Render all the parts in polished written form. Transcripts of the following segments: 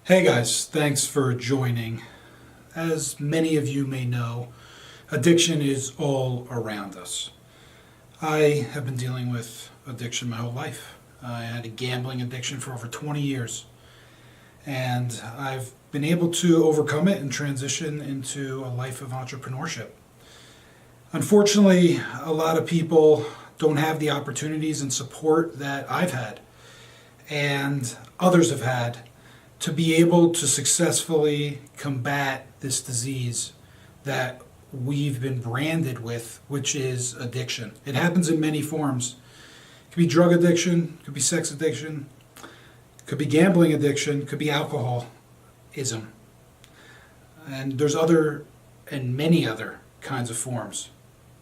Hey guys, thanks for joining. As many of you may know, addiction is all around us. I have been dealing with addiction my whole life. I had a gambling addiction for over 20 years, and I've been able to overcome it and transition into a life of entrepreneurship. Unfortunately, a lot of people don't have the opportunities and support that I've had and others have had to be able to successfully combat this disease that we've been branded with, which is addiction. It happens in many forms. It could be drug addiction, it could be sex addiction, it could be gambling addiction, it could be alcoholism. And there's other and many other kinds of forms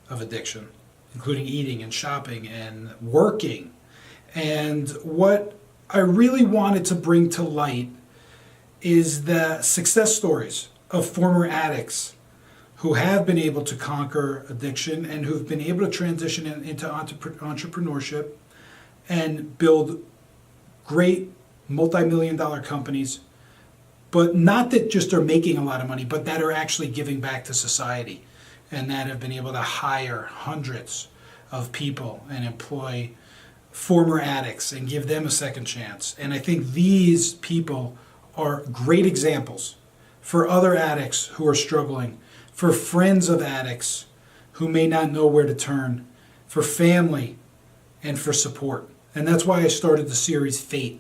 of addiction, including eating and shopping and working. And what I really wanted to bring to light is the success stories of former addicts who have been able to conquer addiction and who've been able to transition into entrepreneurship and build great multi-million dollar companies, but not that just are making a lot of money, but that are actually giving back to society and that have been able to hire hundreds of people and employ former addicts and give them a second chance. And I think these people are great examples for other addicts who are struggling, for friends of addicts who may not know where to turn, for family, and for support. And that's why I started the series Fate,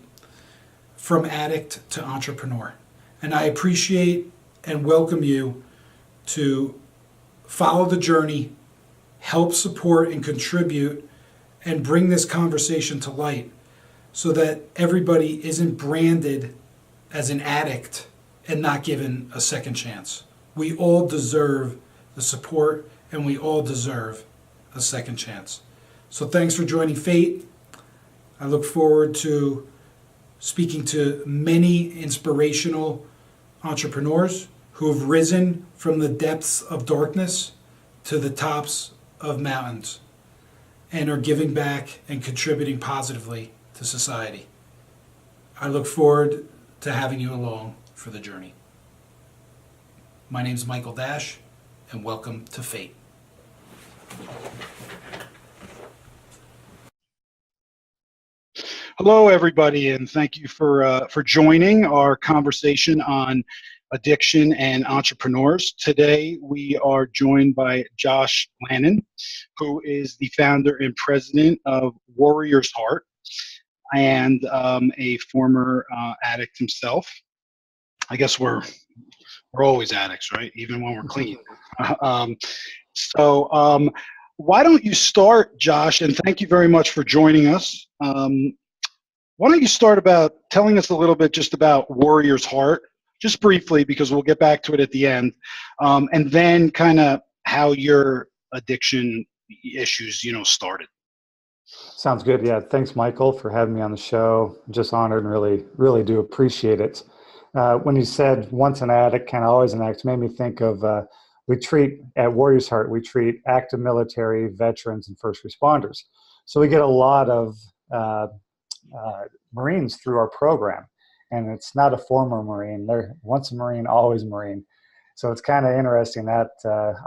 From Addict to Entrepreneur. And I appreciate and welcome you to follow the journey, help support and contribute, and bring this conversation to light so that everybody isn't branded as an addict and not given a second chance. We all deserve the support and we all deserve a second chance. So thanks for joining Fate. I look forward to speaking to many inspirational entrepreneurs who have risen from the depths of darkness to the tops of mountains and are giving back and contributing positively to society. I look forward to having you along for the journey. My name is Michael Dash, and welcome to Fate. Hello, everybody, and thank you for joining our conversation on addiction and entrepreneurs. Today, we are joined by Josh Lannon, who is the founder and president of Warrior's Heart and a former addict himself. I guess we're always addicts, right? Even when we're clean. um, so why don't you start, Josh? And thank you very much for joining us. Why don't you start about telling us a little bit just about Warrior's Heart, just briefly, because we'll get back to it at the end, and then kind of how your addiction issues, started. Sounds good. Yeah. Thanks, Michael, for having me on the show. Just honored and really do appreciate it. When you said once an addict, kind of always an addict, made me think of at Warriors Heart, we treat active military, veterans, and first responders. So we get a lot of Marines through our program. And it's not a former Marine. They're once a Marine, always a Marine. So it's kind of interesting that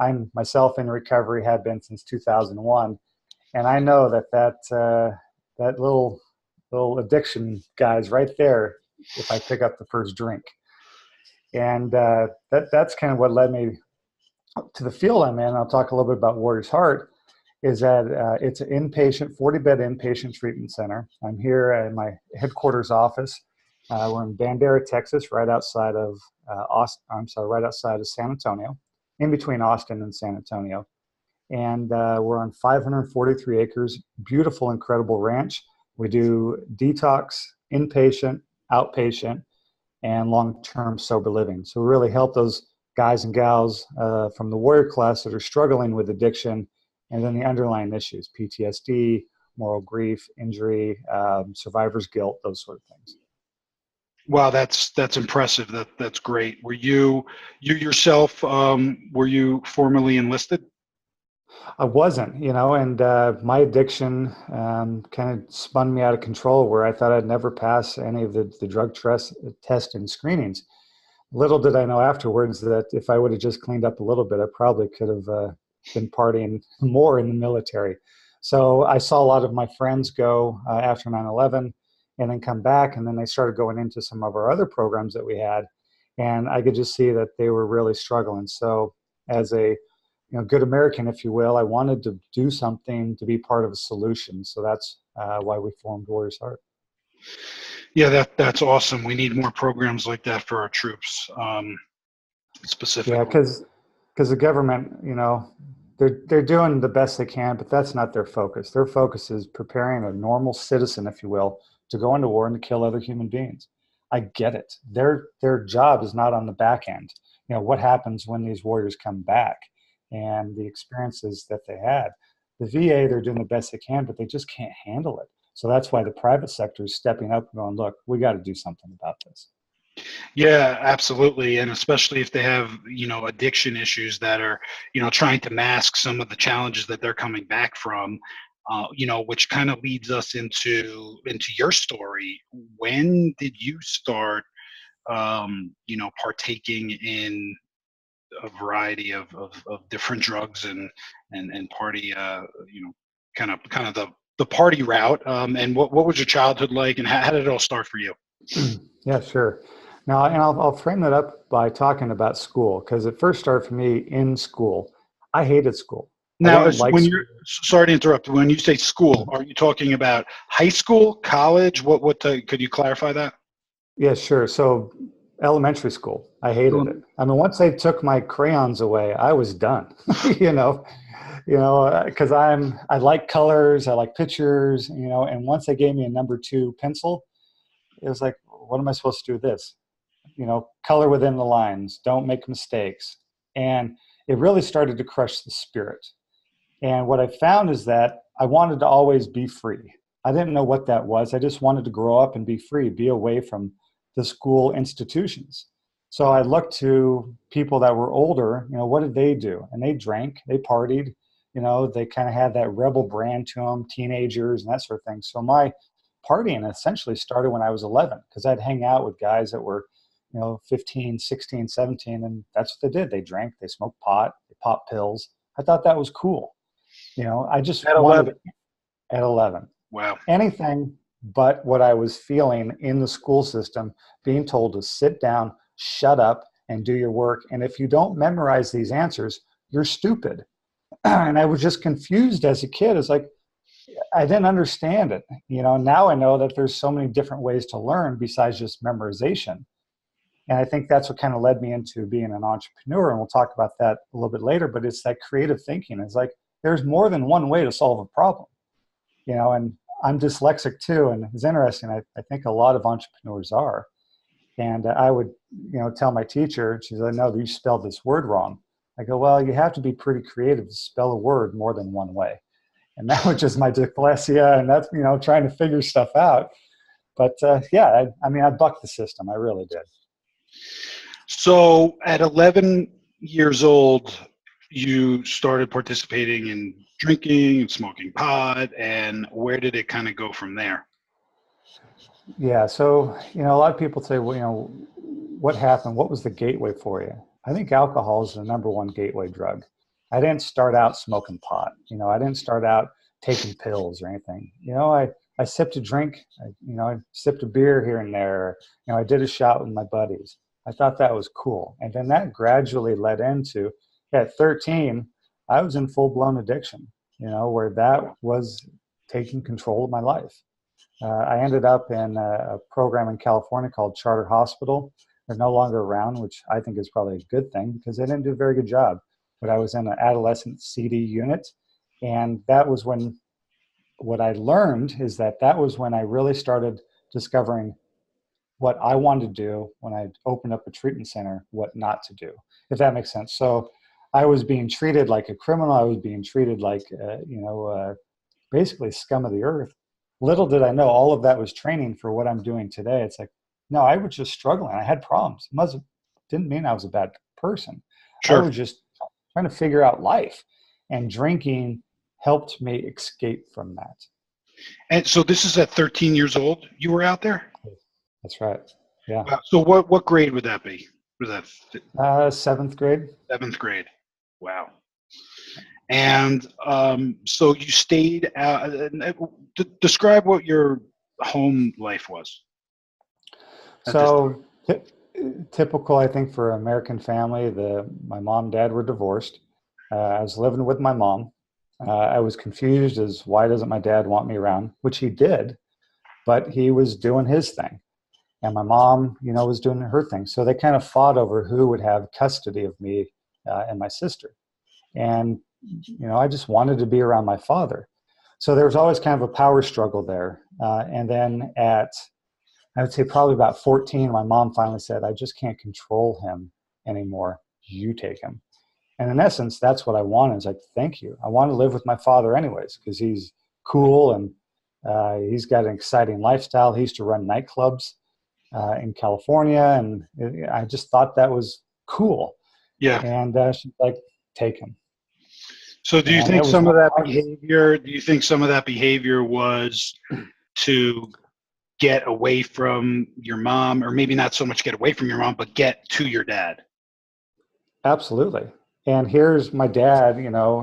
I'm myself in recovery, have been since 2001. And I know that little addiction guy's right there if I pick up the first drink. And that's kind of what led me to the field I'm in. I'll talk a little bit about Warrior's Heart. Is that it's an inpatient, 40-bed inpatient treatment center. I'm here at my headquarters office. We're in Bandera, Texas, right outside of right outside of San Antonio, in between Austin and San Antonio. And we're on 543 acres, beautiful, incredible ranch. We do detox, inpatient, outpatient, and long-term sober living. So we really help those guys and gals from the warrior class that are struggling with addiction and then the underlying issues, PTSD, moral grief, injury, survivor's guilt, those sort of things. Wow, that's impressive. That's great. Were you yourself? Were you formerly enlisted? I wasn't, and my addiction kind of spun me out of control where I thought I'd never pass any of the drug test and screenings. Little did I know afterwards that if I would have just cleaned up a little bit, I probably could have been partying more in the military. So I saw a lot of my friends go after 9/11 and then come back. And then they started going into some of our other programs that we had. And I could just see that they were really struggling. So as a good American, if you will, I wanted to do something to be part of a solution. So that's why we formed Warriors Heart. Yeah, that's awesome. We need more programs like that for our troops, Yeah, specifically. because the government, they're doing the best they can, but that's not their focus. Their focus is preparing a normal citizen, if you will, to go into war and to kill other human beings. I get it. Their job is not on the back end. What happens when these warriors come back and the experiences that they had. The VA, they're doing the best they can, but they just can't handle it. So that's why the private sector is stepping up and going, look, we got to do something about this. Yeah, absolutely. And especially if they have, addiction issues that are, trying to mask some of the challenges that they're coming back from, which kind of leads us into your story. When did you start, partaking in a variety of different drugs and party, kind of the party route? And what was your childhood like, and how did it all start for you? Yeah, sure. Now, and I'll frame that up by talking about school because it first started for me in school. I hated school. I Now, didn't like when you're school. sorry to interrupt, when you say school, are you talking about high school, college? Could you clarify that? Yeah, sure. So elementary school, I hated it. I mean, once they took my crayons away, I was done. you know, because I like colors, I like pictures, and once they gave me a number two pencil, it was like, what am I supposed to do with this? Color within the lines, don't make mistakes. And it really started to crush the spirit. And what I found is that I wanted to always be free. I didn't know what that was. I just wanted to grow up and be free, be away from the school institutions. So I looked to people that were older, what did they do? And they drank, they partied, they kind of had that rebel brand to them, teenagers and that sort of thing. So my partying essentially started when I was 11 because I'd hang out with guys that were 15, 16, 17, and that's what they did. They drank, they smoked pot, they popped pills. I thought that was cool. I just At wanted 11. it at 11. Wow. Anything but what I was feeling in the school system, being told to sit down, shut up, and do your work. And if you don't memorize these answers, you're stupid. And I was just confused as a kid. It's like, I didn't understand it. Now I know that there's so many different ways to learn besides just memorization. And I think that's what kind of led me into being an entrepreneur. And we'll talk about that a little bit later, but it's that creative thinking. It's like, there's more than one way to solve a problem, and I'm dyslexic too. And it's interesting. I think a lot of entrepreneurs are. And I would, tell my teacher, she's like, no, you spelled this word wrong. I go, well, you have to be pretty creative to spell a word more than one way. And that was just my dyslexia, and that's, trying to figure stuff out. But yeah, I mean, I bucked the system. I really did. So at 11 years old, you started participating in drinking and smoking pot, and where did it kind of go from there? Yeah. So, a lot of people say, well, what happened? What was the gateway for you? I think alcohol is the number one gateway drug. I didn't start out smoking pot. I didn't start out taking pills or anything. I sipped a drink, I sipped a beer here and there. I did a shot with my buddies. I thought that was cool. And then that gradually led into, at 13, I was in full blown addiction, where that was taking control of my life. I ended up in a program in California called Charter Hospital. They're no longer around, which I think is probably a good thing because they didn't do a very good job. But I was in an adolescent CD unit. And that was when what I learned is that was when I really started discovering what I wanted to do when I opened up a treatment center, what not to do, if that makes sense. So I was being treated like a criminal. I was being treated like, basically scum of the earth. Little did I know all of that was training for what I'm doing today. It's like, no, I was just struggling. I had problems. Didn't mean I was a bad person. I Sure. was just trying to figure out life. And drinking helped me escape from that. And so this is at 13 years old. You were out there. That's right. Yeah. Wow. So what grade would that be? Was that Seventh grade. seventh grade? Wow. And so you stayed out. Describe what your home life was at this time. So typical, I think, for an American family. My mom and dad were divorced. I was living with my mom. I was confused as why doesn't my dad want me around, which he did, but he was doing his thing. And my mom, was doing her thing. So they kind of fought over who would have custody of me and my sister. And, I just wanted to be around my father. So there was always kind of a power struggle there. And then I would say probably about 14, my mom finally said, I just can't control him anymore. You take him. And in essence, that's what I wanted. It's like, thank you. I want to live with my father anyways, because he's cool and he's got an exciting lifestyle. He used to run nightclubs in California, and I just thought that was cool. Yeah. And she's like, take him. So do you And think it was some of that hard. behavior? Do you think some of that behavior was to get away from your mom, or maybe not so much get away from your mom, but get to your dad? Absolutely. And here's my dad,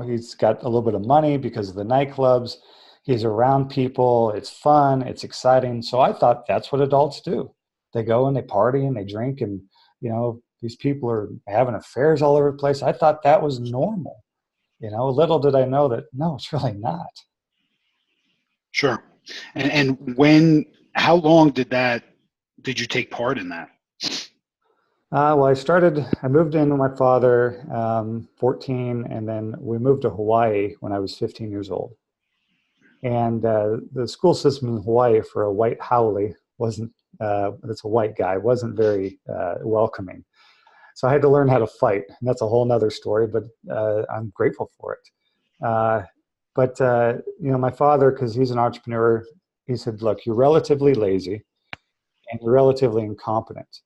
he's got a little bit of money because of the nightclubs. He's around people. It's fun. It's exciting. So I thought that's what adults do. They go and they party and they drink and, these people are having affairs all over the place. I thought that was normal. Little did I know that, no, it's really not. Sure. And how long did you take part in that? Well, I moved in with my father, 14, and then we moved to Hawaii when I was 15 years old. And the school system in Hawaii for a white haole that's a white guy, wasn't very welcoming. So I had to learn how to fight. And that's a whole nother story, but I'm grateful for it. But my father, because he's an entrepreneur, he said, look, you're relatively lazy and you're relatively incompetent.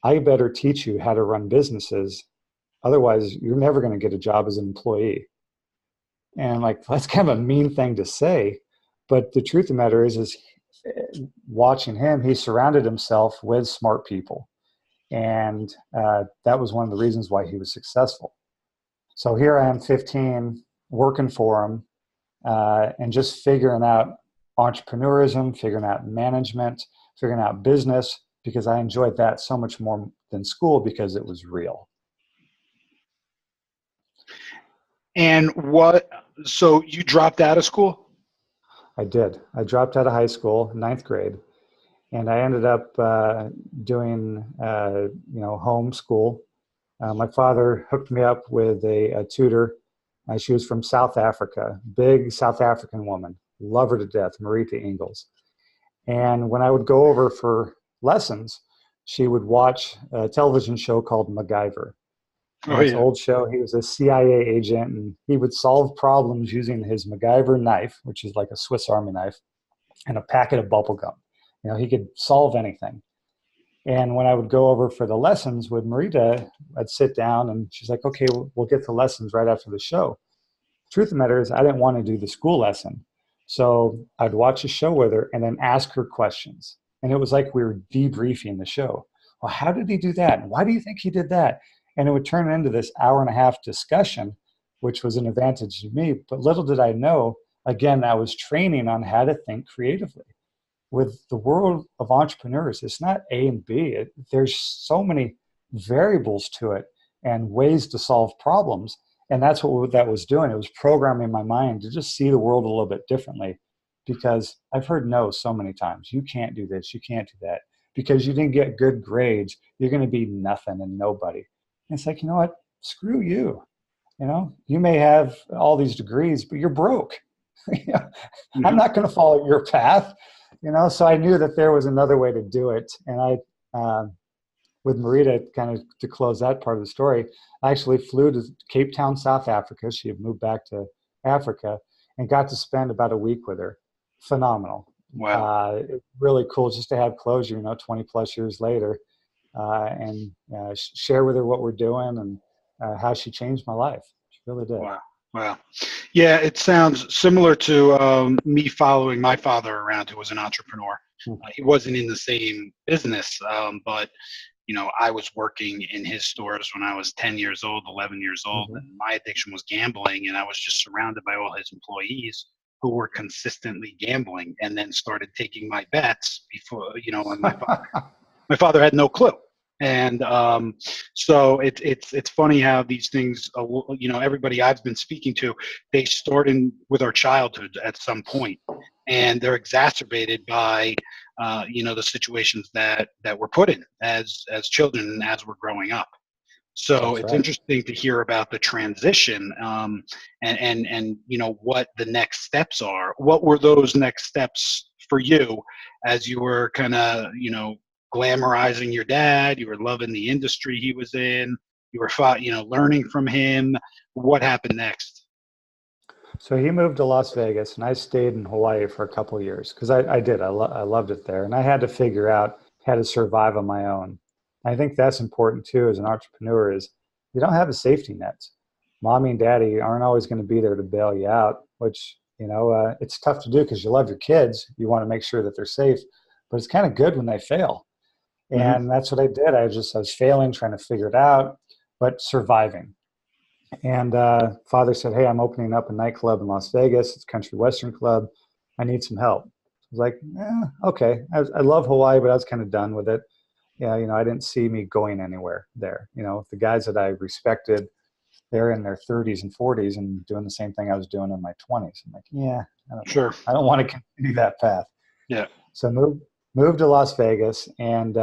I better teach you how to run businesses. Otherwise, you're never going to get a job as an employee. And that's kind of a mean thing to say. But the truth of the matter is watching him, he surrounded himself with smart people. And that was one of the reasons why he was successful. So here I am, 15, working for him, and just figuring out entrepreneurism, figuring out management, figuring out business, because I enjoyed that so much more than school because it was real. And so you dropped out of school? I did. I dropped out of high school, ninth grade, and I ended up doing, home school. My father hooked me up with a tutor. She was from South Africa, big South African woman. Love her to death, Marita Ingalls. And when I would go over for lessons, she would watch a television show called MacGyver. Oh, It's yeah. an old show. He was a CIA agent, and he would solve problems using his MacGyver knife, which is like a Swiss Army knife, and a packet of bubble gum. He could solve anything. And when I would go over for the lessons with Marita, I'd sit down, and she's like, okay, we'll get to lessons right after the show. Truth of the matter is, I didn't want to do the school lesson. So I'd watch a show with her and then ask her questions. And it was like we were debriefing the show. Well, how did he do that? And why do you think he did that? And it would turn into this hour and a half discussion, which was an advantage to me. But little did I know, again, I was training on how to think creatively. With the world of entrepreneurs, it's not A and B. There's so many variables to it and ways to solve problems. And that's what that was doing. It was programming my mind to just see the world a little bit differently, because I've heard no so many times. You can't do this. You can't do that. Because you didn't get good grades, you're going to be nothing and nobody. And it's like, you know what? Screw you. You may have all these degrees, but you're broke. I'm not going to follow your path. So I knew that there was another way to do it. And with Marita, kind of to close that part of the story, I actually flew to Cape Town, South Africa. She had moved back to Africa and got to spend about a week with her. Phenomenal. Wow. Really cool just to have closure, 20 plus years later, and share with her what we're doing and how she changed my life. She really did. Wow. Wow. Yeah, it sounds similar to me following my father around, who was an entrepreneur. He wasn't in the same business, but I was working in his stores when I was 10 years old, 11 years old, Mm-hmm. and my addiction was gambling, and I was just surrounded by all his employees who were consistently gambling, and then started taking my bets before, and my father had no clue. And so it's funny how these things, everybody I've been speaking to, they start in with our childhood at some point, and they're exacerbated by the situations that we're put in as children and as we're growing up. So That's it's right. interesting to hear about the transition, and what the next steps are. What were those next steps for you as you were kind of glamorizing your dad? You were loving the industry he was in. You were learning from him. What happened next? So he moved to Las Vegas, and I stayed in Hawaii for a couple of years because I did. I loved it there, and I had to figure out how to survive on my own. I think that's important too as an entrepreneur is you don't have a safety net. Mommy and daddy aren't always going to be there to bail you out, which it's tough to do because you love your kids. You want to make sure that they're safe, but it's kind of good when they fail. Hmm. And that's what I did. I was failing, trying to figure it out, but surviving. And father said, "Hey, I'm opening up a nightclub in Las Vegas. It's a country western club. I need some help." I was like, okay. I love Hawaii, but I was kind of done with it. Yeah, I didn't see me going anywhere there. The guys that I respected, they're in their 30s and 40s and doing the same thing I was doing in my 20s. I'm like, yeah, I don't know. Sure. I don't want to continue that path. Yeah. So moved to Las Vegas and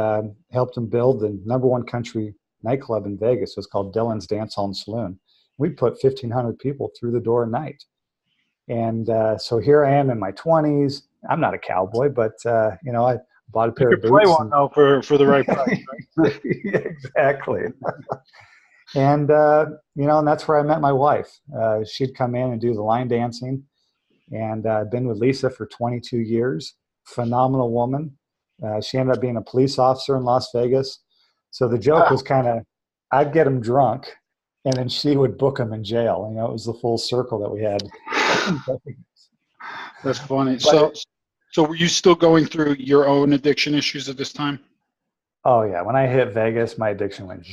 helped them build the number one country nightclub in Vegas. It was called Dylan's Dance Hall and Saloon. We put 1,500 people through the door a night. And so here I am in my 20s. I'm not a cowboy, but I bought a You pair of could play boots. one though for the right price, right? Exactly. And and that's where I met my wife. She'd come in and do the line dancing, and I've been with Lisa for 22 years. Phenomenal woman. She ended up being a police officer in Las Vegas. So the joke Wow, was kind of, I'd get him drunk, and then she would book him in jail. It was the full circle that we had. that's funny. So, But so were you still going through your own addiction issues at this time? oh yeah, when I hit Vegas, my addiction went.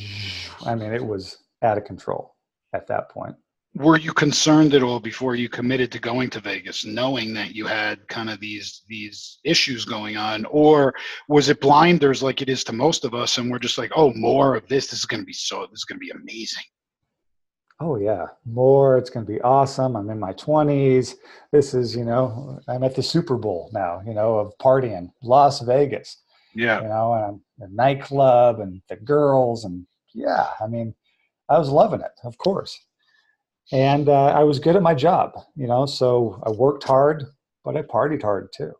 I mean, it was out of control at that point. Were you concerned at all before you committed to going to Vegas, knowing that you had kind of these issues going on, or was it blinders like it is to most of us, and we're just like, oh, more of this. This is going to be This is going to be amazing. Oh yeah, more. It's going to be awesome. I'm in my 20s. This is, I'm at the Super Bowl now, of partying, Las Vegas, Yeah. and I'm a nightclub and the girls. And yeah, I mean, I was loving it, of course. And I was good at my job, so I worked hard, but I partied hard too.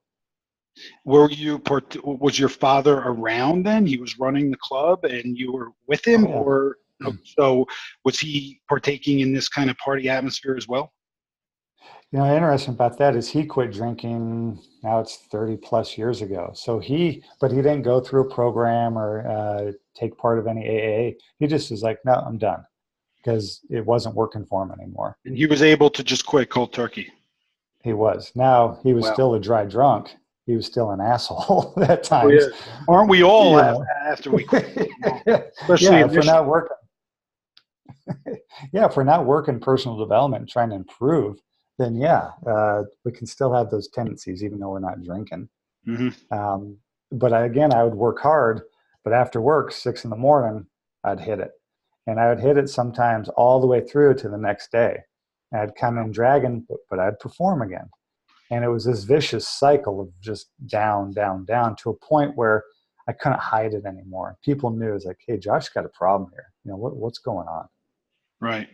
Was your father around then? He was running the club and you were with Oh him, yeah. or so was he partaking in this kind of party atmosphere as well? Interesting about that is he quit drinking. Now it's 30 plus years ago. But he didn't go through a program or take part of any AA. He just was like, no, I'm done because it wasn't working for him anymore. And he was able to just quit cold turkey. He was. Now he was Wow. still a dry drunk. He was still an asshole at Oh yeah. times. Aren't we all You know. after we quit? Especially Yeah, if we're initially. not working. Yeah, if we're not working personal development, trying to improve, then yeah, we can still have those tendencies, even though we're not drinking. Hmm. But again, I would work hard, but after work, 6 in the morning, I'd hit it. And I would hit it sometimes all the way through to the next day. And I'd come in dragging, but I'd perform again. And it was this vicious cycle of just down, down, down to a point where I couldn't hide it anymore. People knew. It was like, hey, Josh's got a problem here. What's going on? Right.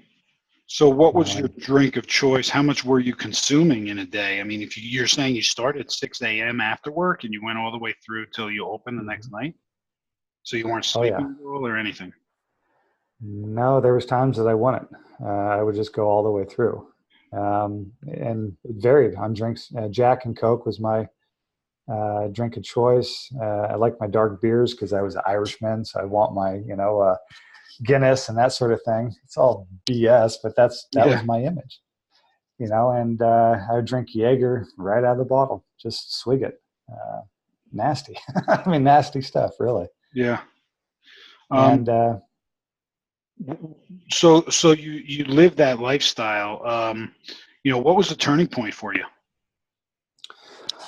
So what was your And drink of choice? How much were you consuming in a day? I mean, if you're saying you started at 6 a.m. after work and you went all the way through till you opened the next night, so you weren't oh yeah, sleeping at all or anything? no, there was times that I wouldn't. I would just go all the way through. And it varied on drinks. Jack and Coke was my drink of choice. I like my dark beers because I was an Irishman, so I want my Guinness and that sort of thing. It's all BS, but that Yeah. was my image. and I would drink Jaeger right out of the bottle, just swig it. Nasty. I mean, nasty stuff, really. Yeah. And So you lived that lifestyle. What was the turning point for you?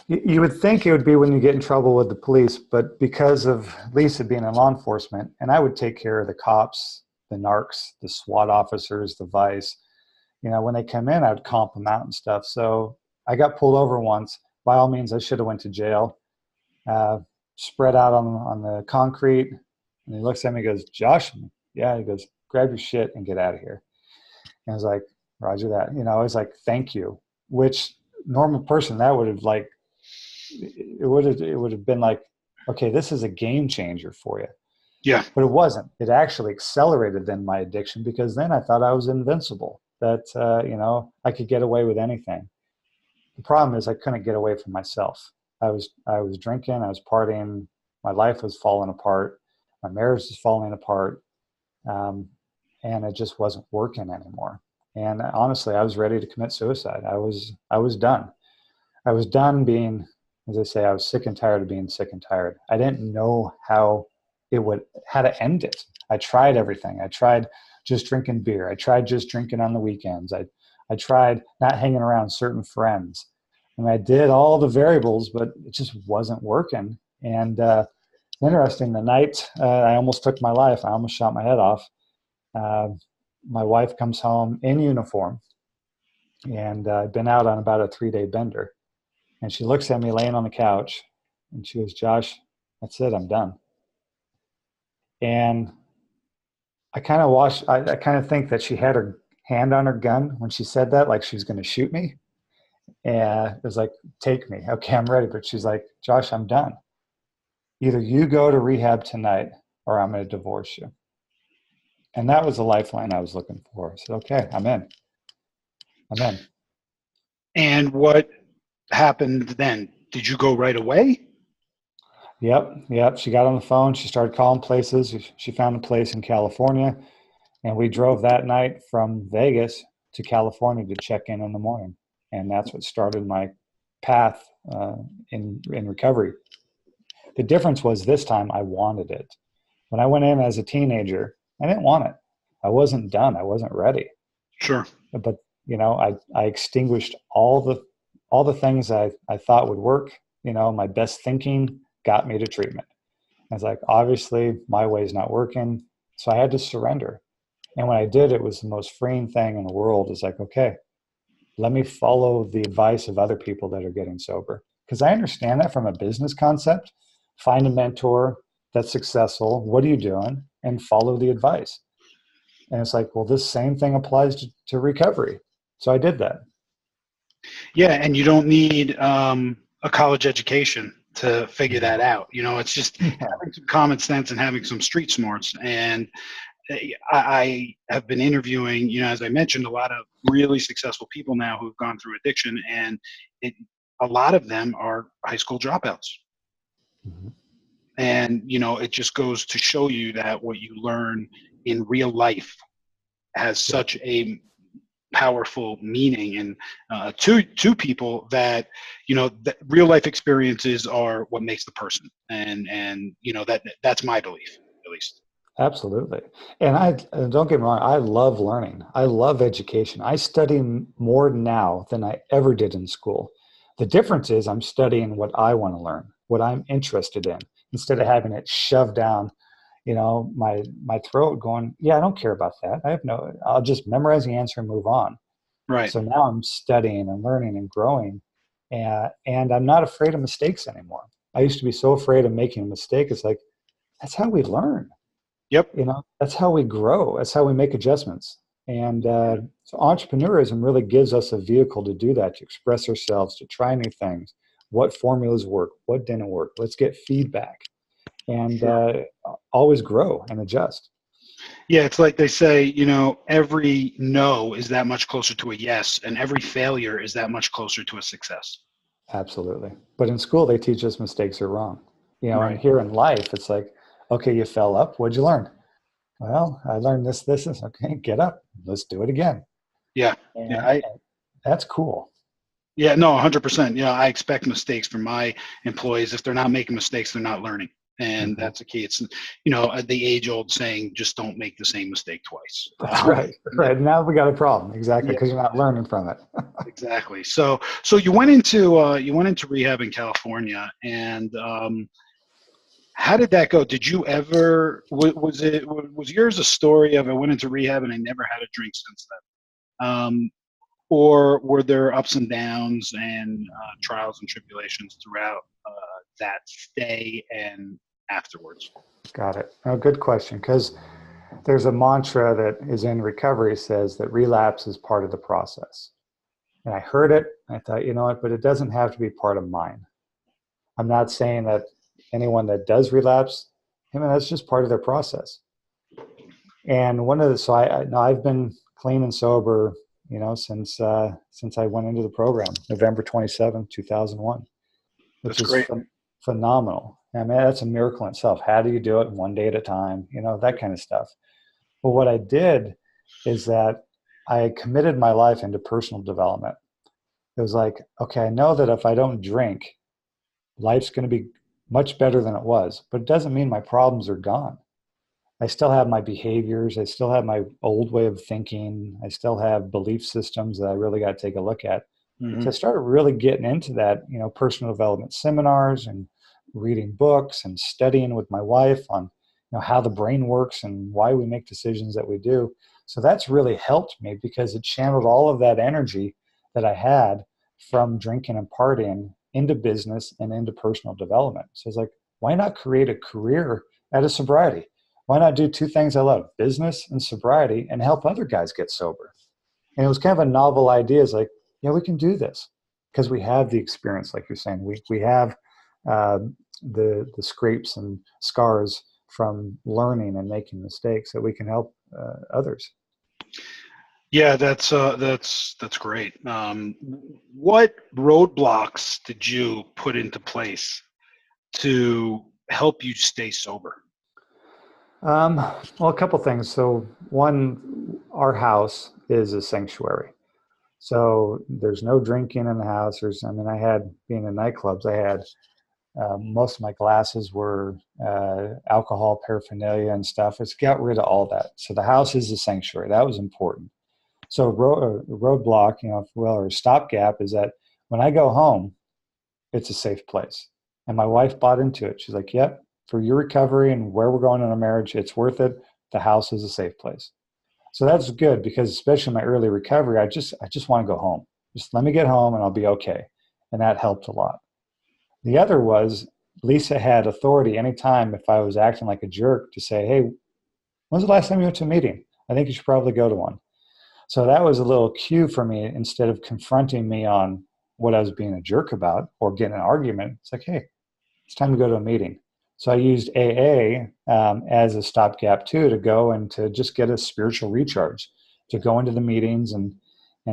you would think it would be when you get in trouble with the police, but because of Lisa being in law enforcement, and I would take care of the cops, the narcs, the SWAT officers, the vice, when they come in, I would comp them out and stuff. So I got pulled over once. By all means, I should have went to jail. Uh, Spread out on the concrete, and he looks at me and goes, "Josh," yeah, he goes, "grab your shit and get out of here." And I was like, "Roger that." I was like, "Thank you," which normal person that would have like, it would have been like, okay, this is a game changer for you. Yeah. But it wasn't. It actually accelerated then my addiction, because then I thought I was invincible, that I could get away with anything. The problem is I couldn't get away from myself. I was drinking, I was partying, my life was falling apart, my marriage was falling apart, and it just wasn't working anymore. And honestly, I was ready to commit suicide. I was done. I was done being, as I say, I was sick and tired of being sick and tired. I didn't know how to end it. I tried everything. I tried just drinking beer. I tried just drinking on the weekends. I tried not hanging around certain friends. And I did all the variables, but it just wasn't working. And interesting, the night I almost took my life, I almost shot my head off. Uh, my wife comes home in uniform, and I'd been out on about a 3-day bender. And she looks at me laying on the couch, and she goes, "Josh, that's it, I'm done." And I kind of think that she had her hand on her gun when she said that, like she was going to shoot me. And it was like, "Take me. Okay, I'm ready." But she's like, "Josh, I'm done. Either you go to rehab tonight or I'm going to divorce you." And that was the lifeline I was looking for. I said, "Okay, I'm in. I'm in." And what happened then? Did you go right away? Yep. She got on the phone. She started calling places. She found a place in California, and we drove that night from Vegas to California to check in the morning. And that's what started my path in recovery. The difference was this time I wanted it. When I went in as a teenager, I didn't want it. I wasn't done. I wasn't ready. Sure. But I extinguished all the things I thought would work. My best thinking got me to treatment. I was like, obviously my way is not working. So I had to surrender. And when I did, it was the most freeing thing in the world. It's like, okay, let me follow the advice of other people that are getting sober. Because I understand that from a business concept. Find a mentor that's successful. What are you doing? And follow the advice. And it's like, well, this same thing applies to recovery. So I did that. Yeah, and you don't need a college education to figure that out. It's just having some common sense and having some street smarts. And I have been interviewing, as I mentioned, a lot of really successful people now who've gone through addiction, and a lot of them are high school dropouts. Mhm. And, it just goes to show you that what you learn in real life has such a powerful meaning, and to people that that real life experiences are what makes the person, and that's my belief, at least. Absolutely. And I don't get me wrong, I love learning. I love education. I study more now than I ever did in school. The difference is I'm studying what I want to learn, what I'm interested in, instead of having it shoved down, my throat going, "Yeah, I don't care about that. I'll just memorize the answer and move on." Right. So now I'm studying and learning and growing, and I'm not afraid of mistakes anymore. I used to be so afraid of making a mistake. It's like, that's how we learn. Yep. That's how we grow. That's how we make adjustments. And so entrepreneurism really gives us a vehicle to do that, to express ourselves, to try new things. What formulas work? What didn't work? Let's get feedback, and always grow and adjust. Yeah, it's like they say, every no is that much closer to a yes, and every failure is that much closer to a success. Absolutely. But in school, they teach us mistakes are wrong. And Right. here in life, it's like, okay, you fell up. What'd you learn? Well, I learned this. Okay, get up. Let's do it again. Yeah. Yeah. And That's cool. Yeah, no, 100%. Yeah, I expect mistakes from my employees. If they're not making mistakes, they're not learning. And that's the key. It's, the age old saying, just don't make the same mistake twice. That's right. Right. Now we got a problem. Exactly. Yeah, Because you're not learning from it. exactly. So you went into rehab in California, and how did that go? Did you ever was yours a story of I went into rehab and I never had a drink since then? Or were there ups and downs and trials and tribulations throughout that stay and afterwards? Got it. Oh, good question. Because there's a mantra that is in recovery says that relapse is part of the process. And I heard it. I thought, you know what, but it doesn't have to be part of mine. I'm not saying that anyone that does relapse, that's just part of their process. And I've been clean and sober, since I went into the program, November 27, 2001, which That's is great. phenomenal. I mean, that's a miracle in itself. How do you do it one day at a time? That kind of stuff. But what I did is that I committed my life into personal development. It was like, okay, I know that if I don't drink, life's going to be much better than it was, but it doesn't mean my problems are gone. I still have my behaviors. I still have my old way of thinking. I still have belief systems that I really got to take a look at. Mm-hmm. So I started really getting into that, personal development seminars and reading books and studying with my wife on, how the brain works and why we make decisions that we do. So that's really helped me because it channeled all of that energy that I had from drinking and partying into business and into personal development. So it's like, why not create a career out of sobriety? Why not do two things I love, business and sobriety, and help other guys get sober? And it was kind of a novel idea. It's like, yeah, we can do this because we have the experience, like you're saying. We have the scrapes and scars from learning and making mistakes that we can help others. Yeah, that's great. What roadblocks did you put into place to help you stay sober? Well, a couple things. So one, our house is a sanctuary. So there's no drinking in the house. I had, being in nightclubs, I had most of my glasses were alcohol paraphernalia and stuff. It's got rid of all that. So the house is a sanctuary. That was important. So roadblock, or stopgap is that when I go home, it's a safe place. And my wife bought into it. She's like, yep, for your recovery and where we're going in our marriage, it's worth it. The house is a safe place. So that's good because especially in my early recovery, I just want to go home. Just let me get home and I'll be okay. And that helped a lot. The other was Lisa had authority anytime if I was acting like a jerk to say, hey, when's the last time you went to a meeting? I think you should probably go to one. So that was a little cue for me. Instead of confronting me on what I was being a jerk about or getting an argument, it's like, hey, it's time to go to a meeting. So I used AA as a stopgap too, to go and to just get a spiritual recharge, to go into the meetings and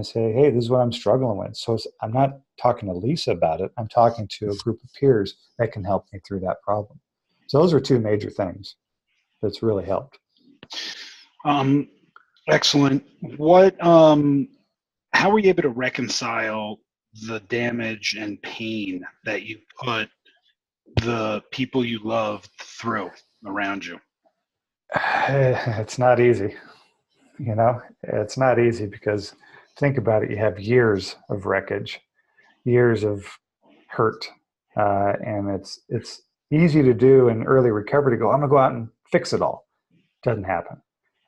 say, hey, this is what I'm struggling with. So I'm not talking to Lisa about it. I'm talking to a group of peers that can help me through that problem. So those are two major things that's really helped. Excellent. How were you able to reconcile the damage and pain that you put the people you loved through around you? It's not easy. It's not easy because think about it. You have years of wreckage, years of hurt. And it's easy to do in early recovery to go, I'm going to go out and fix it all. Doesn't happen.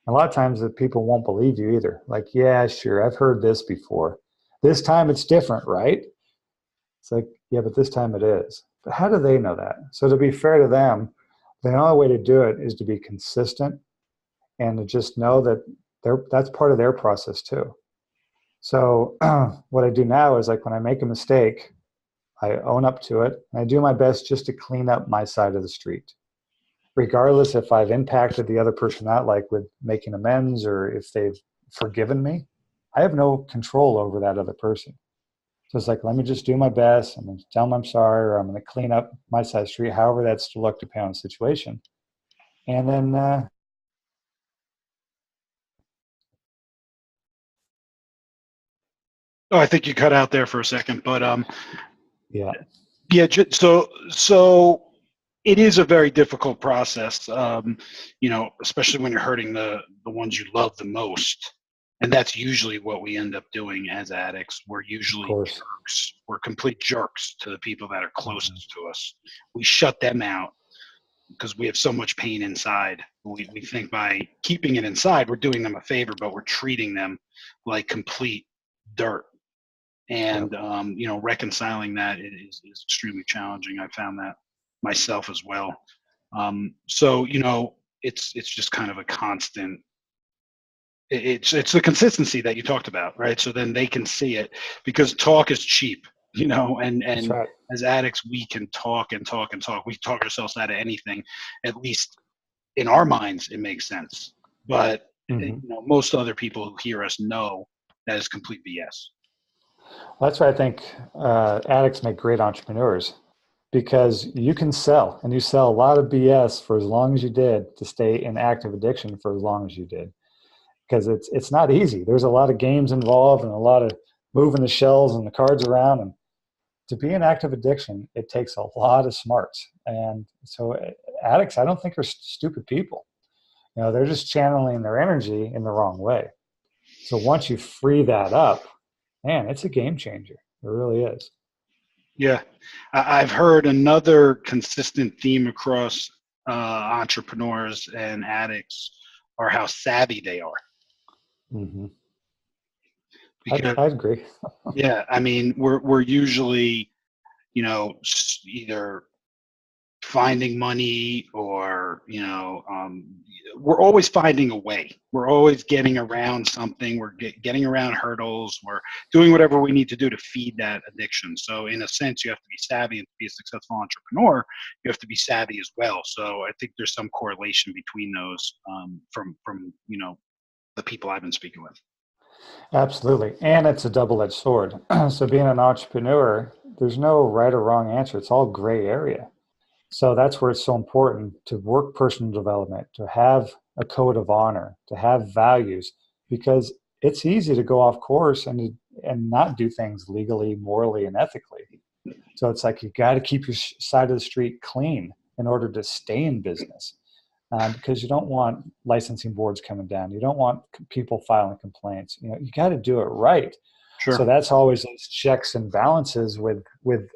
A lot of times the people won't believe you either. Like, yeah, sure, I've heard this before. This time it's different, right? It's like, yeah, but this time it is. But how do they know that? So to be fair to them, the only way to do it is to be consistent and to just know that that's part of their process too. So what I do now is like when I make a mistake, I own up to it and I do my best just to clean up my side of the street. Regardless if I've impacted the other person out, like with making amends or if they've forgiven me, I have no control over that other person. So it's like, let me just do my best. I'm going to tell them I'm sorry, or I'm going to clean up my side of the street, however that's to look depending on the situation. And then Oh, I think you cut out there for a second, but Yeah, yeah. So it is a very difficult process. Especially when you're hurting the ones you love the most, and that's usually what we end up doing as addicts. We're of usually course. jerks. We're complete jerks to the people that are Mhm. closest to us. We shut them out because we have so much pain inside. We think by keeping it inside, we're doing them a favor, but we're treating them like complete dirt. Yep. And reconciling that is extremely challenging. I found that myself as well. So it's just kind of a constant. It's the consistency that you talked about, right? So then they can see it because talk is cheap, That's and right. as addicts we can talk and talk and talk. We talk ourselves out of anything, at least in our minds it makes sense. But Hmm. most other people who hear us know that is complete BS. Well, that's why I think addicts make great entrepreneurs because you can sell and you sell a lot of BS for as long as you did to stay in active addiction for as long as you did. Because it's not easy. There's a lot of games involved and a lot of moving the shells and the cards around. And to be in active addiction, it takes a lot of smarts. And so addicts, I don't think are stupid people. They're just channeling their energy in the wrong way. So once you free that up, man, it's a game changer. It really is. Yeah, I've heard another consistent theme across entrepreneurs and addicts are how savvy they are. Hmm. Because I'd agree. yeah, I mean we're usually either finding money or we're always finding a way. We're always getting around something. We're getting around hurdles. We're doing whatever we need to do to feed that addiction. So in a sense you have to be savvy, and to be a successful entrepreneur you have to be savvy as well. So I think there's some correlation between those, from the people I've been speaking with. Absolutely. And it's a double-edged sword. So being an entrepreneur, there's no right or wrong answer. It's all gray area. So that's where it's so important to work personal development, to have a code of honor, to have values, because it's easy to go off course and not do things legally, morally, and ethically. So it's like you got to keep your side of the street clean in order to stay in business, because you don't want licensing boards coming down. You don't want people filing complaints. You got to do it right. So Sure. that's always those checks and balances with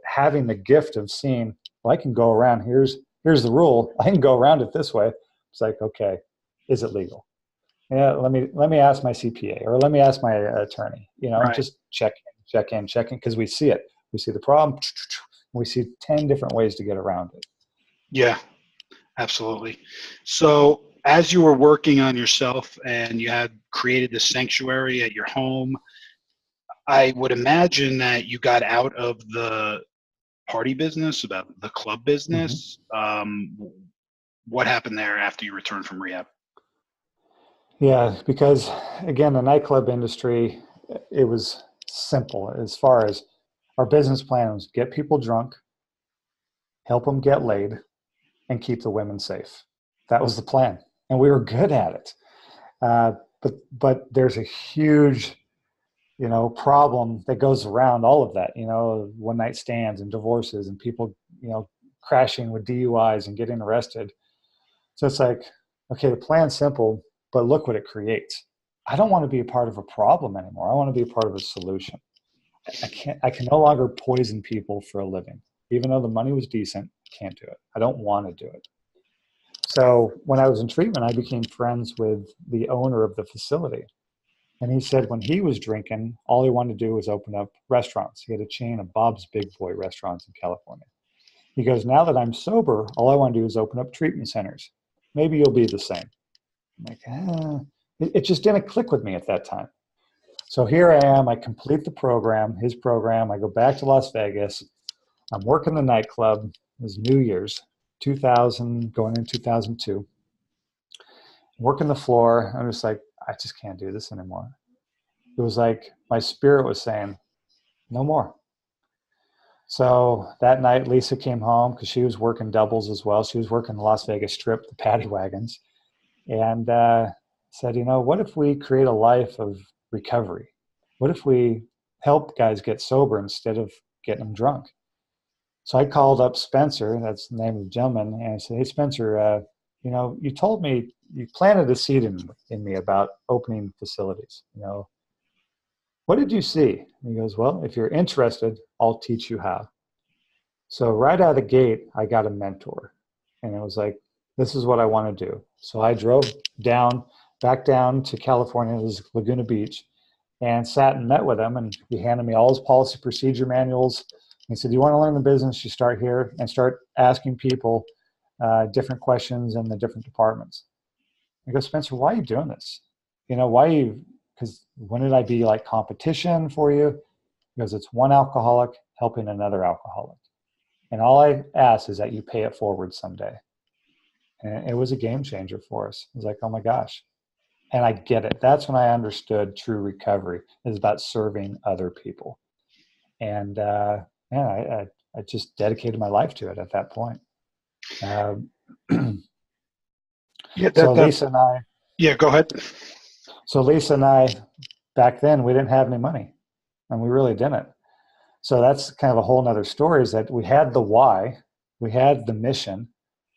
having the gift of seeing, well, I can go around. Here's the rule. I can go around it this way. It's like, okay, is it legal? Yeah, let me ask my CPA or let me ask my attorney. Right. Just check in because we see it. We see the problem. We see 10 different ways to get around it. Yeah, absolutely. So as you were working on yourself and you had created this sanctuary at your home, I would imagine that you got out of the party business, about the club Mhm. business. What happened there after you returned from rehab? Yeah, because again, the nightclub industry, it was simple as far as our business plan was get people drunk, help them get laid, and keep the women safe. That was the plan, and we were good at it. Uh, but there's a huge problem that goes around all of that. One night stands and divorces and people crashing with DUIs and getting arrested. So it's like, okay, the plan's simple, but look what it creates. I don't want to be a part of a problem anymore. I want to be a part of a solution. I can no longer poison people for a living. Even though the money was decent, I can't do it. I don't want to do it. So when I was in treatment, I became friends with the owner of the facility. And he said when he was drinking, all he wanted to do was open up restaurants. He had a chain of Bob's Big Boy restaurants in California. He goes, now that I'm sober, all I want to do is open up treatment centers. Maybe you'll be the same. I'm like, it just didn't click with me at that time. So here I am. I complete the program, his program. I go back to Las Vegas. I'm working the nightclub. It was New Year's, 2000, going in 2002. Working the floor. I'm just like, I just can't do this anymore. It was like my spirit was saying, no more. So that night, Lisa came home because she was working doubles as well. She was working the Las Vegas Strip, the paddy wagons, and said, what if we create a life of recovery? What if we help guys get sober instead of getting them drunk. So I called up Spencer, that's the name of the gentleman, and I said, "Hey, Spencer, you told me you planted a seed in me about opening facilities. What did you see?" And he goes, "Well, if you're interested, I'll teach you how." So right out of the gate, I got a mentor, and it was like, this is what I want to do. So I drove back down to California, it was Laguna Beach, and sat and met with him, and he handed me all his policy procedure manuals. He said, "You want to learn the business, you start here and start asking people different questions in the different departments." I go, "Spencer, why are you doing this? Why are you, because wouldn't it be like competition for you?" Because it's one alcoholic helping another alcoholic. And all I ask is that you pay it forward someday. And it was a game changer for us. It was like, oh my gosh. And I get it. That's when I understood true recovery is about serving other people. And yeah, I just dedicated my life to it at that point. Yeah, So Lisa and I, yeah, go ahead. so Lisa and I, back then, we didn't have any money, and we really didn't. So that's kind of a whole nother story, is that we had the why, we had the mission,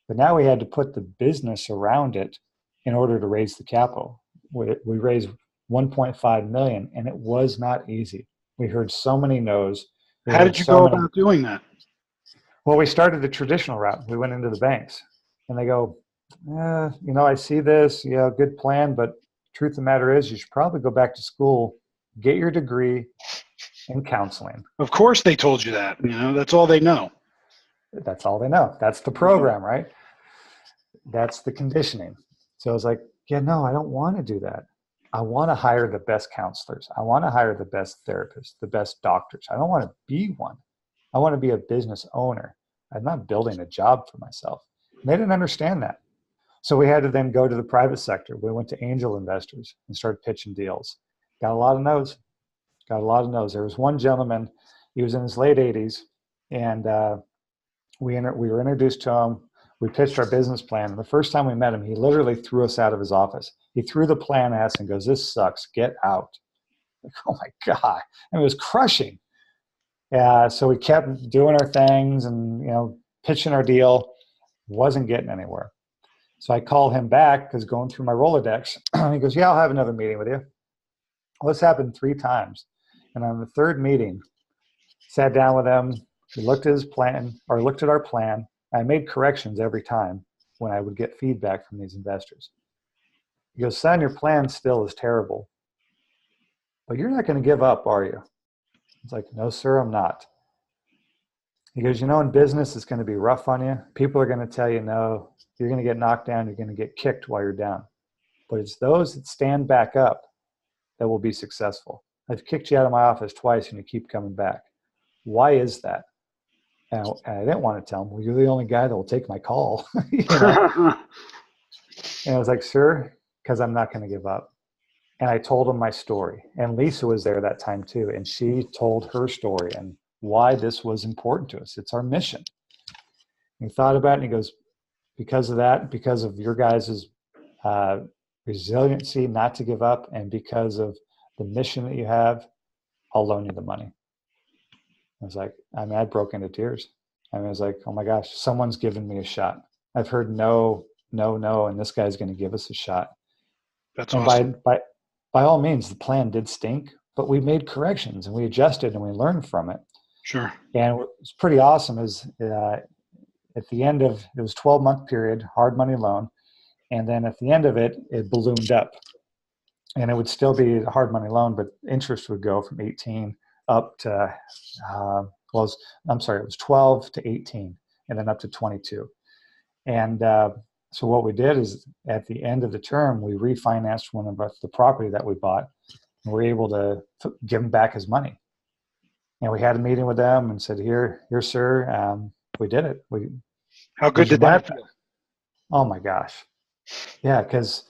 but now we had to put the business around it in order to raise the capital. We raised 1.5 million, and it was not easy. We heard so many no's. How did you go about doing that? Well, we started the traditional route. We went into the banks, and they go, I see this, good plan, but truth of the matter is you should probably go back to school, get your degree in counseling. Of course they told you that. That's all they know. That's all they know. That's the program, right? That's the conditioning. So I was like, yeah, no, I don't want to do that. I want to hire the best counselors. I want to hire the best therapists, the best doctors. I don't want to be one. I want to be a business owner. I'm not building a job for myself. And they didn't understand that. So we had to then go to the private sector. We went to angel investors and started pitching deals. Got a lot of no's. There was one gentleman, he was in his late 80s, and we were introduced to him. We pitched our business plan. And the first time we met him, he literally threw us out of his office. He threw the plan at us and goes, "This sucks. Get out." Like, oh my God. And it was crushing. So we kept doing our things and, pitching our deal. Wasn't getting anywhere. So I called him back because going through my Rolodex, he goes, "Yeah, I'll have another meeting with you." Well, this happened 3 times. And on the third meeting, sat down with him. We looked at his plan, or looked at our plan. I made corrections every time when I would get feedback from these investors. He goes, "Son, your plan still is terrible, but you're not going to give up, are you?" It's like, "No, sir, I'm not." He goes, "In business, it's going to be rough on you. People are going to tell you no. You're going to get knocked down. You're going to get kicked while you're down. But it's those that stand back up that will be successful. I've kicked you out of my office twice and you keep coming back. Why is that?" And I didn't want to tell him, "Well, you're the only guy that will take my call." And I was like, "Sir, because I'm not going to give up." And I told him my story. And Lisa was there that time too. And she told her story and why this was important to us. It's our mission. And he thought about it and he goes, "Because of that, because of your guys' resiliency not to give up, and because of the mission that you have, I'll loan you the money." I was like, I broke into tears. I was like, oh my gosh, someone's given me a shot. I've heard no, and this guy's going to give us a shot. That's and awesome. by all means, the plan did stink, but we made corrections and we adjusted and we learned from it. Sure. And what's pretty awesome is at the end of, it was 12-month period, hard money loan. And then at the end of it, it ballooned up. And it would still be a hard money loan, but interest would go from 18 up to, it was 12 to 18 and then up to 22. And so what we did is at the end of the term, we refinanced one of the property that we bought, and we were able to give him back his money. And we had a meeting with them and said, here, sir, we did it. How good did that feel? Oh my gosh. Yeah, because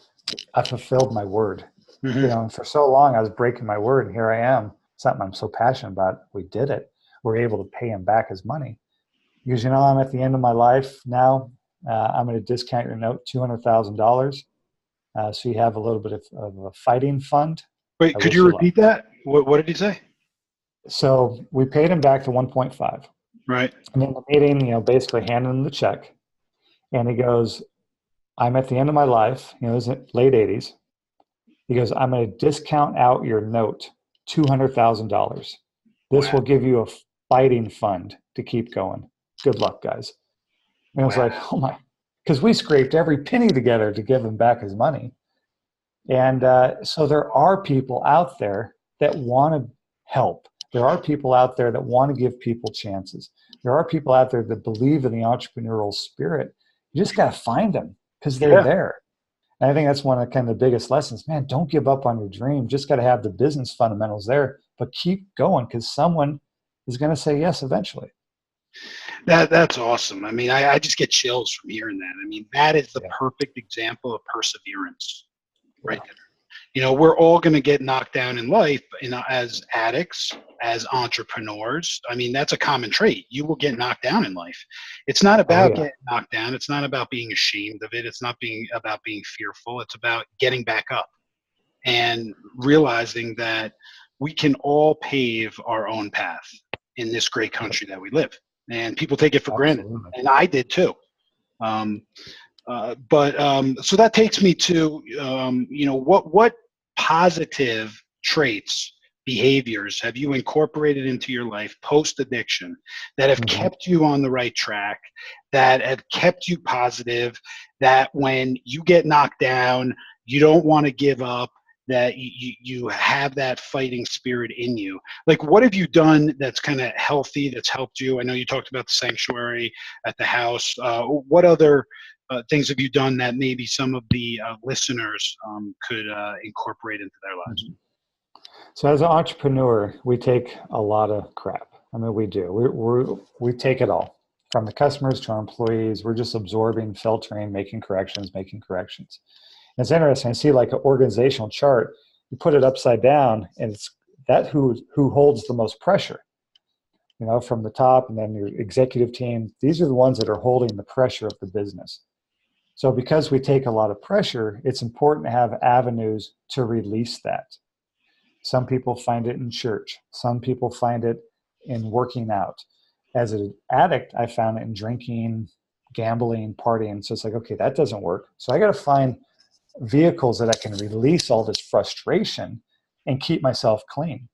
I fulfilled my word. Mm-hmm. And for so long I was breaking my word, and here I am, something I'm so passionate about. We did it. We're able to pay him back his money. Because, I'm at the end of my life now. I'm going to discount your note $200,000. So you have a little bit of a fighting fund. Wait, could you repeat that? What did he say? So we paid him back to 1.5. Right. And in the meeting, basically handed him the check. And he goes, I'm at the end of my life. It was late 80s. He goes, I'm going to discount out your note, $200,000. This Wow. will give you a fighting fund to keep going. Good luck, guys. And I was like, Wow. oh my, because we scraped every penny together to give him back his money. And so there are people out there that want to help. There are people out there that want to give people chances. There are people out there that believe in the entrepreneurial spirit. You just got to find them because they're Yeah. there. And I think that's one of kind of the biggest lessons. Man, don't give up on your dream. Just got to have the business fundamentals there, but keep going because someone is going to say yes eventually. That's awesome. I mean, I just get chills from hearing that. I mean, that is the Yeah. perfect example of perseverance right Yeah. there. We're all going to get knocked down in life, as addicts, as entrepreneurs. I mean, that's a common trait. You will get knocked down in life. It's not Oh, about yeah. getting knocked down. It's not about being ashamed of it. It's not about being fearful. It's about getting back up and realizing that we can all pave our own path in this great country that we live. And people take it for granted. Absolutely. And I did too. Um, so that takes me to, what positive traits, behaviors have you incorporated into your life post addiction that have Mm-hmm. kept you on the right track, that have kept you positive, that when you get knocked down, you don't want to give up, that you have that fighting spirit in you? Like, what have you done that's kind of healthy, that's helped you? I know you talked about the sanctuary at the house. What other things have you done that maybe some of the listeners could incorporate into their lives? Mm-hmm. So as an entrepreneur, we take a lot of crap. I mean, we do. We take it all from the customers to our employees. We're just absorbing, filtering, making corrections. And it's interesting. I see like an organizational chart. You put it upside down, and it's that who holds the most pressure. From the top, and then your executive team. These are the ones that are holding the pressure of the business. So because we take a lot of pressure, it's important to have avenues to release that. Some people find it in church. Some people find it in working out. As an addict, I found it in drinking, gambling, partying. So it's like, okay, that doesn't work. So I got to find vehicles that I can release all this frustration and keep myself clean.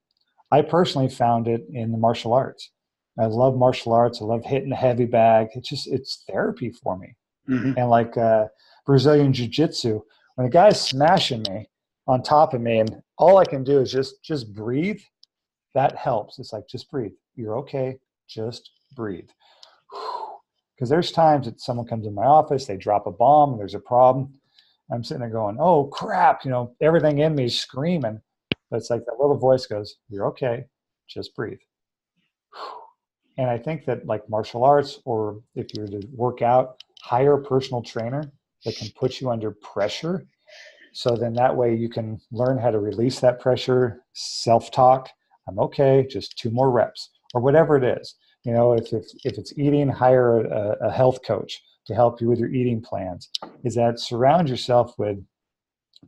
I personally found it in the martial arts. I love martial arts. I love hitting the heavy bag. It's therapy for me. Mm-hmm. And like Brazilian jiu-jitsu, when a guy's smashing me on top of me and all I can do is just breathe, that helps. It's like, just breathe. You're okay. Just breathe. Because there's times that someone comes in my office, they drop a bomb, and there's a problem. I'm sitting there going, oh, crap. Everything in me is screaming. But it's like that little voice goes, you're okay. Just breathe. And I think that like martial arts, or if you're to work out, hire a personal trainer that can put you under pressure. So then that way you can learn how to release that pressure, self-talk. I'm okay, just 2 more reps, or whatever it is. If it's eating, hire a health coach to help you with your eating plans. Is that surround yourself with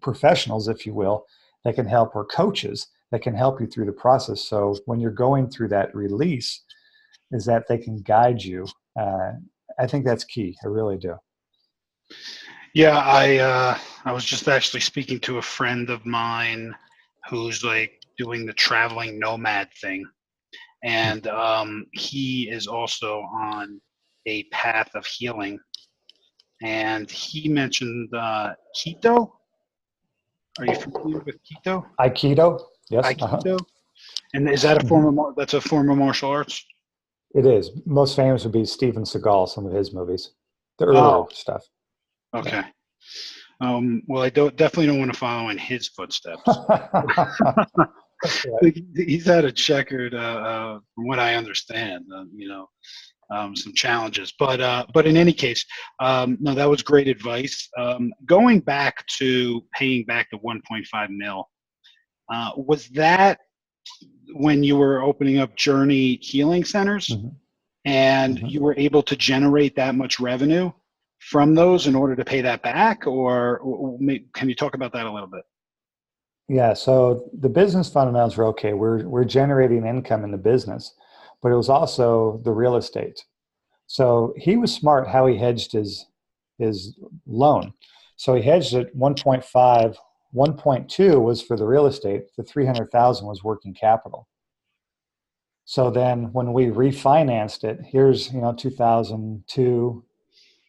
professionals, if you will, that can help, or coaches that can help you through the process. So when you're going through that release, is that they can guide you. I think that's key. I really do. Yeah, I was just actually speaking to a friend of mine who's like doing the traveling nomad thing, and he is also on a path of healing. And he mentioned keto. Are you familiar with keto? Aikido, yes. Aikido, and is that a that's a form of martial arts? It is. Most famous would be Steven Seagal, some of his movies, the earlier Oh, stuff. okay. Well, I definitely don't want to follow in his footsteps. He's had a checkered, from what I understand, some challenges. But in any case, no, that was great advice. Going back to paying back the 1.5 mil, was that when you were opening up Journey Healing Centers, and you were able to generate that much revenue from those in order to pay that back? Or can you talk about that a little bit? Yeah, so the business fundamentals were okay. We're generating income in the business, but it was also the real estate. So he was smart how he hedged his loan. So he hedged at 1.5, 1.2 was for the real estate, the 300,000 was working capital. So then when we refinanced it, here's, 2002,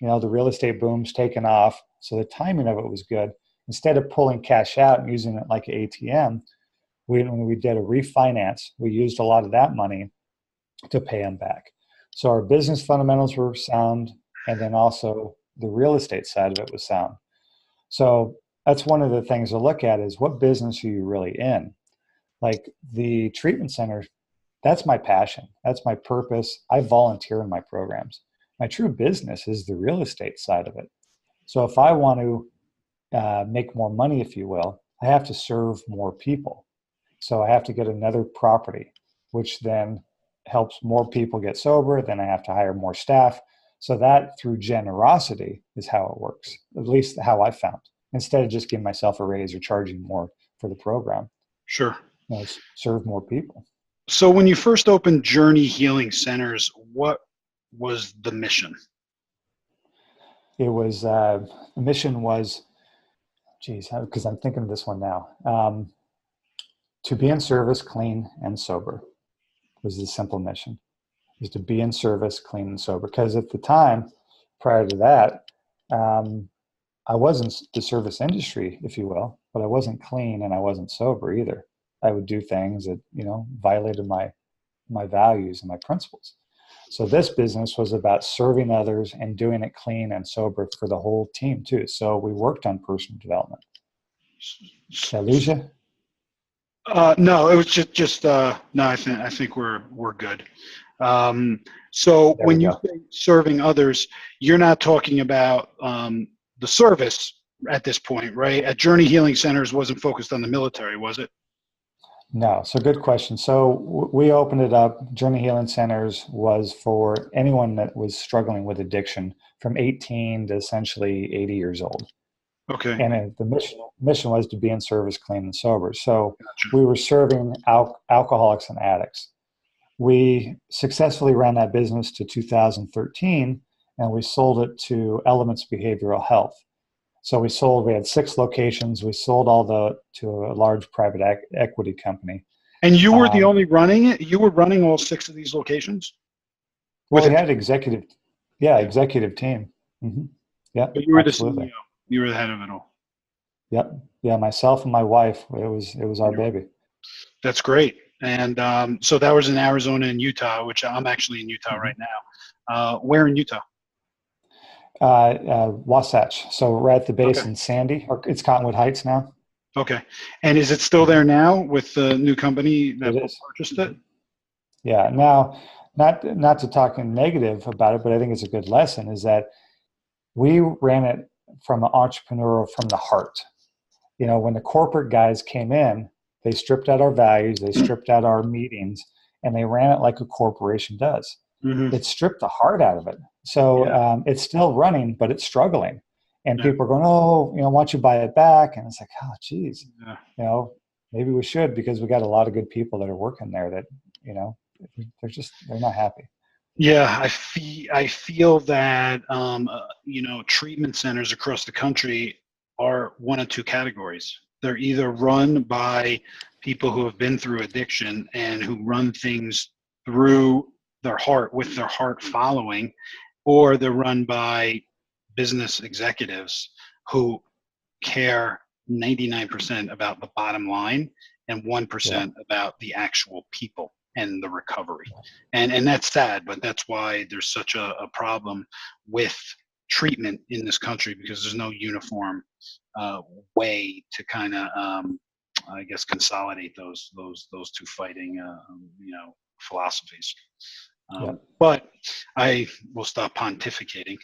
the real estate boom's taken off. So the timing of it was good. Instead of pulling cash out and using it like an ATM, when we did a refinance, we used a lot of that money to pay them back. So our business fundamentals were sound, and then also the real estate side of it was sound. So that's one of the things to look at is what business are you really in? Like the treatment center, that's my passion. That's my purpose. I volunteer in my programs. My true business is the real estate side of it. So if I want to make more money, if you will, I have to serve more people. So I have to get another property, which then helps more people get sober. Then I have to hire more staff. So that through generosity is how it works, at least how I found. Instead of just giving myself a raise or charging more for the program, Sure. serve more people. So when you first opened Journey Healing Centers, what was the mission? It was the mission was, geez, because I'm thinking of this one now. To be in service, clean and sober was the simple mission. Is to be in service, clean and sober. Because at the time, prior to that, I wasn't the service industry, if you will, but I wasn't clean and I wasn't sober either. I would do things that violated my values and my principles. So this business was about serving others and doing it clean and sober for the whole team too. So we worked on personal development. Did I lose you? No, it was just no. I think we're good. So There we when you go. say serving others, you're not talking about the service at this point, right? At Journey Healing Centers wasn't focused on the military, was it? No, so good question. So we opened it up. Journey Healing Centers was for anyone that was struggling with addiction from 18 to essentially 80 years old. Okay. And the mission was to be in service, clean and sober. So Gotcha. we were serving alcoholics and addicts. We successfully ran that business to 2013, and we sold it to Elements Behavioral Health. So we had 6 locations. We sold to a large private equity company. And you were the only running it? You were running all 6 of these locations? Well, we had executive team. Mm-hmm. Yeah, but you were absolutely. the CEO. You were the head of it all. Yep. Yeah, myself and my wife. It was our baby. That's great. And so that was in Arizona and Utah, which I'm actually in Utah right now. Where in Utah? Wasatch. So we're at the base Okay. in Sandy. It's Cottonwood Heights now. Okay. And is it still there now with the new company that purchased it? Yeah. Now, not to talk in negative about it, but I think it's a good lesson is that we ran it from an entrepreneurial, from the heart. When the corporate guys came in, they stripped out our values, they stripped out our meetings, and they ran it like a corporation does. Mm-hmm. It stripped the heart out of it. So it's still running, but it's struggling. And people are going, why don't you buy it back? And it's like, oh, geez, maybe we should, because we got a lot of good people that are working there that, they're not happy. Yeah, I feel that treatment centers across the country are one of 2 categories. They're either run by people who have been through addiction and who run things through their heart with their heart following, or they're run by business executives who care 99% about the bottom line and 1% about the actual people and the recovery. And that's sad, but that's why there's such a problem with treatment in this country, because there's no uniform way to kind of I guess consolidate those 2 fighting philosophies. But I will stop pontificating.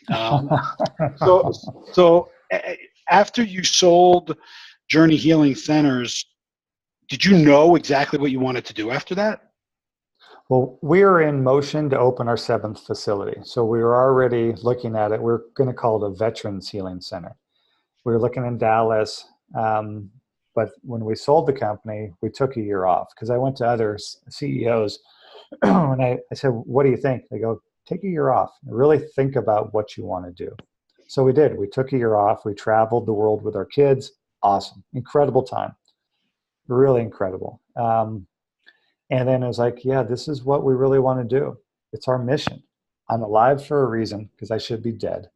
So after you sold Journey Healing Centers, did you know exactly what you wanted to do after that? Well, we are in motion to open our 7th facility. So we were already looking at it. We're going to call it a Veterans Healing Center. We were looking in Dallas. But when we sold the company, we took a year off because I went to other CEOs and I said, what do you think? They go, take a year off and really think about what you want to do. So we did. We took a year off. We traveled the world with our kids. Awesome. Incredible time. Really incredible. And then it was like, yeah, this is what we really want to do. It's our mission. I'm alive for a reason because I should be dead.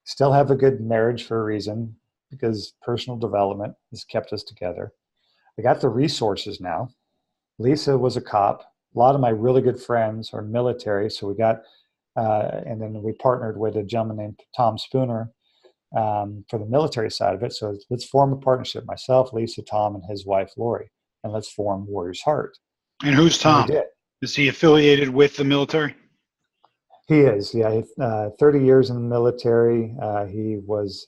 Still have a good marriage for a reason because personal development has kept us together. I got the resources now. Lisa was a cop. A lot of my really good friends are military. So we got, and then we partnered with a gentleman named Tom Spooner for the military side of it. So let's form a partnership, myself, Lisa, Tom, and his wife, Lori, and let's form Warrior's Heart. And who's Tom? And we did. Is he affiliated with the military? He is, yeah. 30 years in the military. He was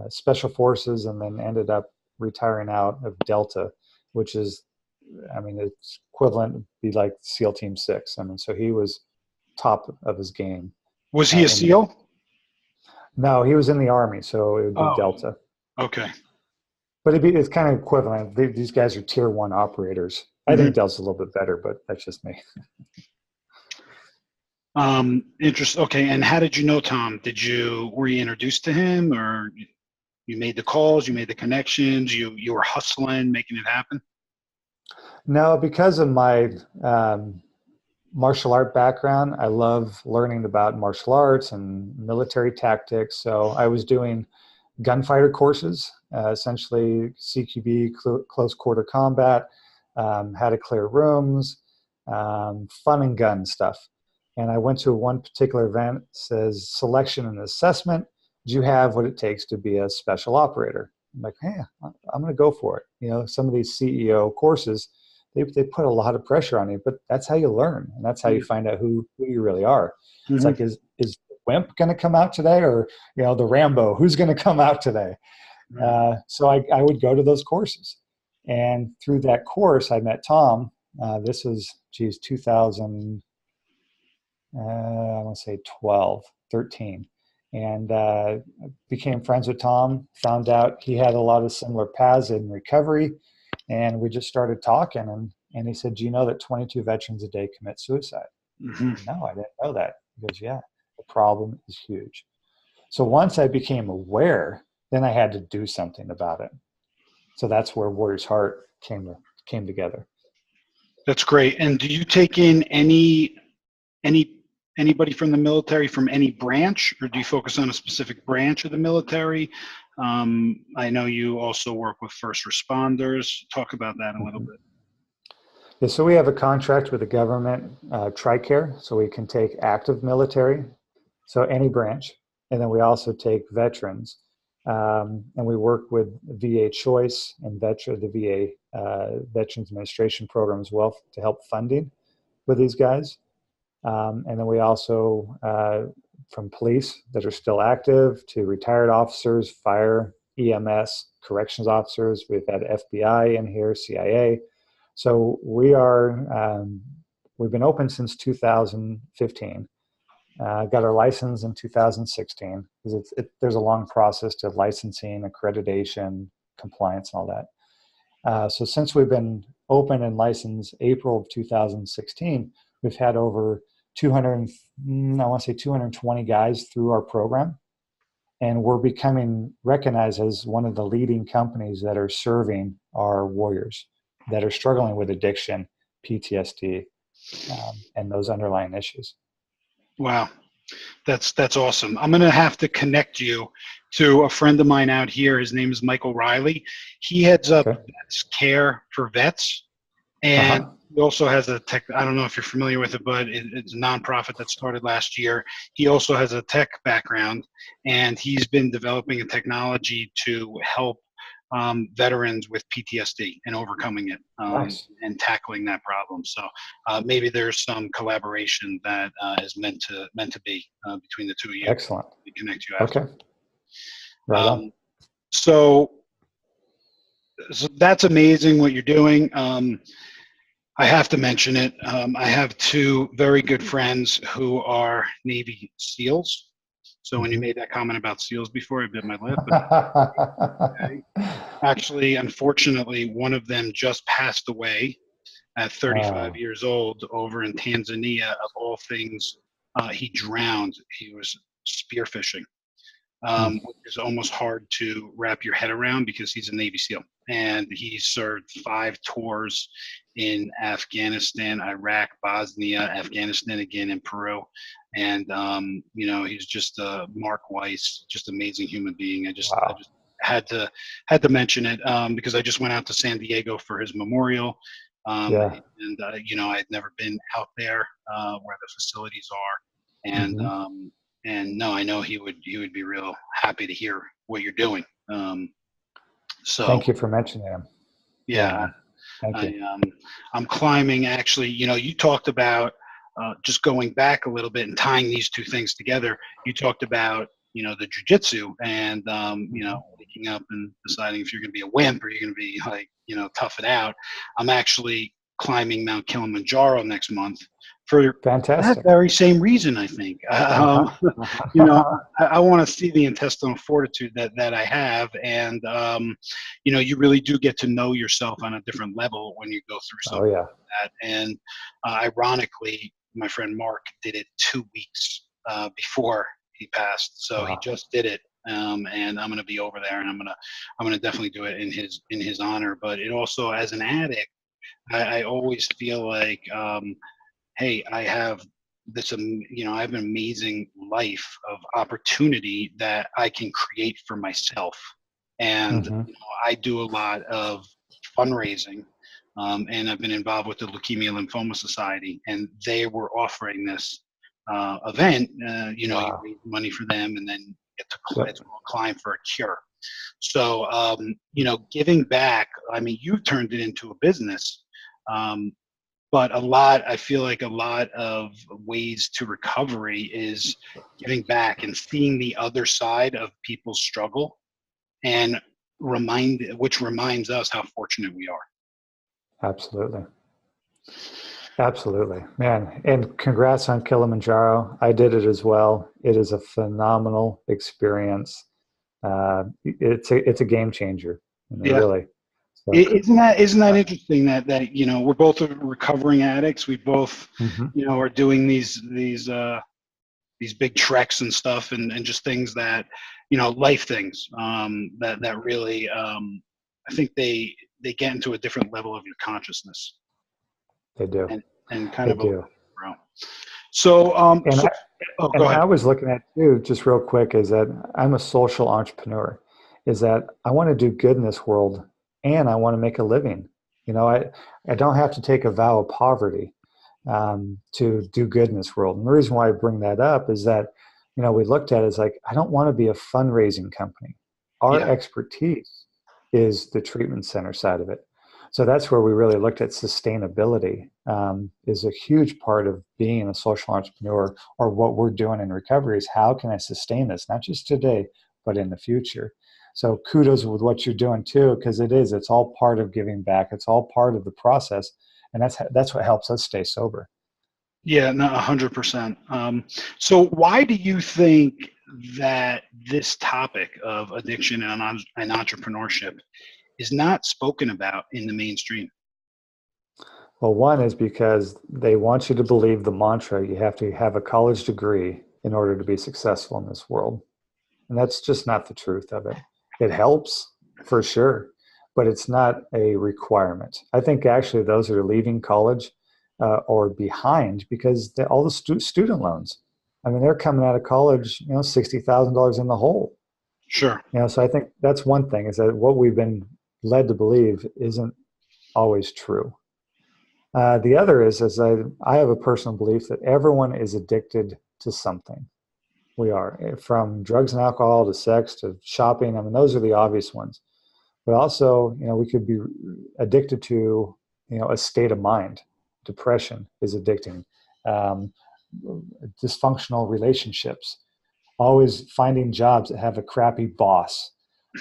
Special Forces and then ended up retiring out of Delta, which is, I mean, it's equivalent to be like SEAL Team 6. I mean, so he was top of his game. Was he a SEAL? No, he was in the Army, so it would be Delta. Okay. But it's kind of equivalent. These guys are tier 1 operators. I think Delta's a little bit better, but that's just me. Interesting. Okay. And how did you know Tom? Were you introduced to him, or you made the calls, you made the connections, you were hustling, making it happen? No, because of my martial art background, I love learning about martial arts and military tactics. So I was doing gunfighter courses, essentially CQB, close quarter combat, how to clear rooms, fun and gun stuff. And I went to one particular event, says selection and assessment. Do you have what it takes to be a special operator? I'm like, hey, I'm going to go for it. You know, some of these CEO courses, they put a lot of pressure on you, but that's how you learn. And that's how you find out who you really are. It's like, is the Wimp going to come out today? Or, you know, the Rambo, who's going to come out today? So I would go to those courses. And through that course, I met Tom. This was, 2000, I want to say 12, 13. And became friends with Tom, found out he had a lot of similar paths in recovery. And we just started talking. And he said, do you know that 22 veterans a day commit suicide? No, I didn't know that. He goes, yeah, the problem is huge. So once I became aware, then I had to do something about it. So that's where Warrior's Heart came together. That's great. And do you take in anybody from the military from any branch, or do you focus on a specific branch of the military? I know you also work with first responders. Talk about that a little bit. Yeah, so we have a contract with the government, TRICARE, so we can take active military, so any branch, and then we also take veterans. And we work with VA Choice and the VA Veterans Administration program as well to help funding with these guys. And then we also, from police that are still active to retired officers, fire, EMS, corrections officers. We've had FBI in here, CIA. So we are, we've been open since 2015. Got our license in 2016 because there's a long process to licensing, accreditation, compliance, and all that. So since we've been open and licensed April of 2016, we've had over 220 guys through our program. And we're becoming recognized as one of the leading companies that are serving our warriors that are struggling with addiction, PTSD, and those underlying issues. Wow. That's awesome. I'm going to have to connect you to a friend of mine out here. His name is Michael Riley. He heads up Vets Care for Vets. And he also has I don't know if you're familiar with it, but it's a nonprofit that started last year. He also has a tech background, and he's been developing a technology to help veterans with PTSD and overcoming it and tackling that problem. So maybe there's some collaboration that is meant to be between the two of you. Excellent. We connect you after. Okay. Right on. So that's amazing what you're doing. I have to mention it. I have two very good friends who are Navy SEALs. So when you made that comment about SEALs before, I bit my lip. But, okay. Actually, unfortunately, one of them just passed away at 35 years old over in Tanzania. Of all things, he drowned. He was spearfishing, Hmm. which is almost hard to wrap your head around because he's a Navy SEAL. And he served 5 tours in Afghanistan, Iraq, Bosnia, Afghanistan again, and Peru. And he's just Mark Weiss, just amazing human being. I Wow. just had to mention it because I just went out to San Diego for his memorial. Yeah. And I'd never been out there where the facilities are, Hmm. and no, I know he would be real happy to hear what you're doing. So Thank you for mentioning him. Yeah, yeah, man. Thank I you. I'm climbing. Actually, you talked about just going back a little bit and tying these two things together. You talked about the jujitsu and Mhm. waking up and deciding if you're going to be a wimp or you're going to be like tough it out. I'm actually climbing Mount Kilimanjaro next month for that Fantastic. very same reason. I think. Uh-huh. you know, Uh-huh. I want to see the intestinal fortitude that I have, and you really do get to know yourself on a different level when you go through Oh something yeah. like that. And ironically, my friend Mark did it 2 weeks before he passed, so he Wow. just did it. And I'm going to be over there, and I'm gonna definitely do it in his honor. But it also, as an addict, I always feel like hey, I have I have an amazing life of opportunity that I can create for myself. And Hmm. I do a lot of fundraising, and I've been involved with the Leukemia Lymphoma Society, and they were offering this event. You Wow. raise money for them, and then get to Yep. it's called Climb for a Cure. So, giving back. I mean, you've turned it into a business. Um, but I feel like a lot of ways to recovery is giving back and seeing the other side of people's struggle, and which reminds us how fortunate we are. Absolutely. Absolutely, man. And congrats on Kilimanjaro. I did it as well. It is a phenomenal experience. It's a game changer, Yeah. really. So, Isn't that uh, interesting that we're both recovering addicts. We both mhm. are doing these big treks and stuff, and just things that life things that really I think they get into a different level of your consciousness, They do. and kind They of allow do. you to grow. So And so I, oh, and go what ahead. I was looking at too, just real quick, is that I'm a social entrepreneur. Is that I want to do good in this world, and I want to make a living. I don't have to take a vow of poverty to do good in this world. And the reason why I bring that up is that, we looked at it as like, I don't want to be a fundraising company. Our Yeah, expertise is the treatment center side of it. So that's where we really looked at sustainability is a huge part of being a social entrepreneur, or what we're doing in recovery is how can I sustain this, not just today, but in the future. So kudos with what you're doing too, because it's all part of giving back. It's all part of the process. And that's what helps us stay sober. yeah, no, 100%. So why do you think that this topic of addiction and entrepreneurship is not spoken about in the mainstream? Well, one is because they want you to believe the mantra you have to have a college degree in order to be successful in this world. And that's just not the truth of it. It helps for sure, but it's not a requirement. I think actually those that are leaving college or behind because all the student loans. I mean, they're coming out of college, $60,000 in the hole. Sure. So I think that's one thing is that what we've been led to believe isn't always true. The other is I have a personal belief that everyone is addicted to something. We are from drugs and alcohol to sex to shopping. I mean, those are the obvious ones. But also, we could be addicted to, a state of mind. Depression is addicting. Um, Dysfunctional relationships, always finding jobs that have a crappy boss.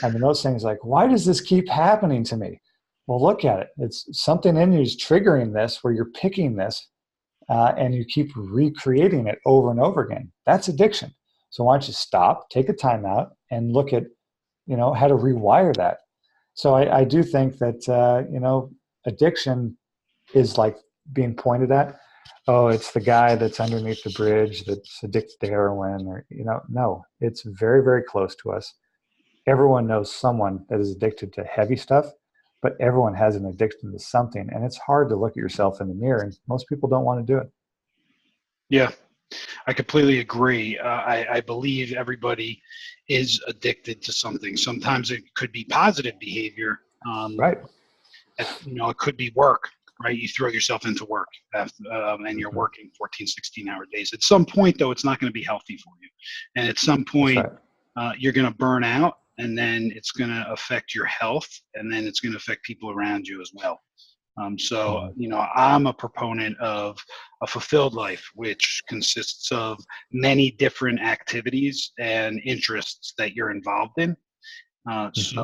I mean, those things like, why does this keep happening to me? Well, look at it. It's something in you is triggering this where you're picking this and you keep recreating it over and over again. That's addiction. So why don't you stop, take a time out, and look at, how to rewire that. So I do think that, addiction is like being pointed at. Oh, it's the guy that's underneath the bridge that's addicted to heroin, or, no, it's very, very close to us. Everyone knows someone that is addicted to heavy stuff, but everyone has an addiction to something. And it's hard to look at yourself in the mirror, and most people don't want to do it. Yeah, I completely agree. I believe everybody is addicted to something. Sometimes it could be positive behavior. Right. It could be work, right? You throw yourself into work and you're working 14, 16-hour days. At some point, though, it's not going to be healthy for you. And at some That's point, right. you're going to burn out, and then it's going to affect your health, and then it's going to affect people around you as well. So, Mhm. I'm a proponent of a fulfilled life, which consists of many different activities and interests that you're involved in. Mhm. So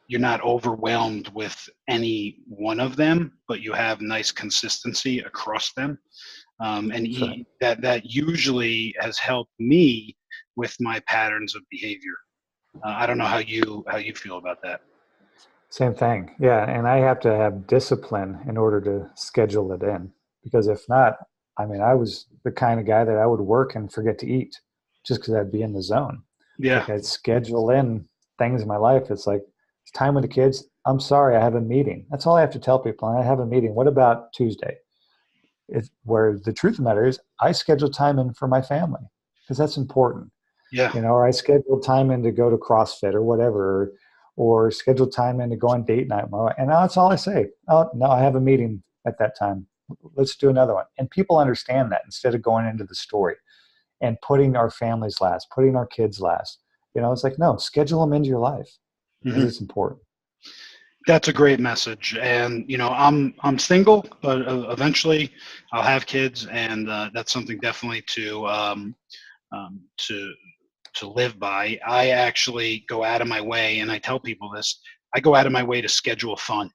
you're not overwhelmed with any one of them, but you have nice consistency across them. That's right. That usually has helped me with my patterns of behavior. I don't know how you feel about that. Same thing. Yeah. And I have to have discipline in order to schedule it in, because if not, I mean, I was the kind of guy that I would work and forget to eat just because I'd be in the zone. It's Yeah. like I'd schedule in things in my life. It's like, it's time with the kids. I'm sorry, I have a meeting. That's all I have to tell people. I have a meeting. What about Tuesday? It's where the truth of the matter is, I schedule time in for my family because that's important, Yeah. or I schedule time in to go to CrossFit or whatever, or schedule time in to go on date night. And that's all I say. Oh, no, I have a meeting at that time. Let's do another one. And people understand that instead of going into the story and putting our families last, putting our kids last. It's like, no, schedule them into your life because Hmm. it's important. That's a great message. And I'm single, but eventually I'll have kids, and that's something definitely um, to to live by. I actually go out of my way, and I tell people this. I go out of my way to schedule fun.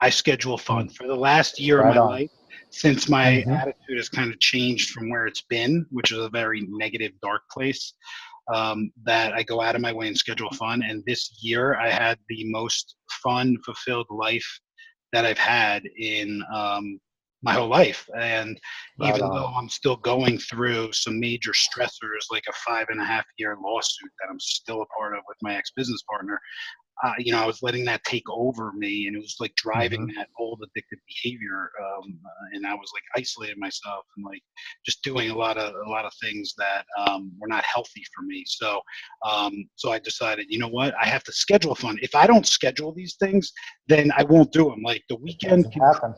I schedule fun Mm, for the last year of right my on. life, since my Hmm. attitude has kind of changed from where it's been, which is a very negative, dark place. That I go out of my way and schedule fun. And this year, I had the most fun, fulfilled life that I've had in my whole life. And Right even on. though I'm still going through some major stressors, like a 5.5 year lawsuit that I'm still a part of with my ex business partner, I was letting that take over me, and it was like driving Hmm. that old addictive behavior. And I was like isolating myself and like just doing a lot of things that were not healthy for me. So I decided, you know what, I have to schedule fun. If I don't schedule these things, then I won't do them. Like the It weekend doesn't can happen.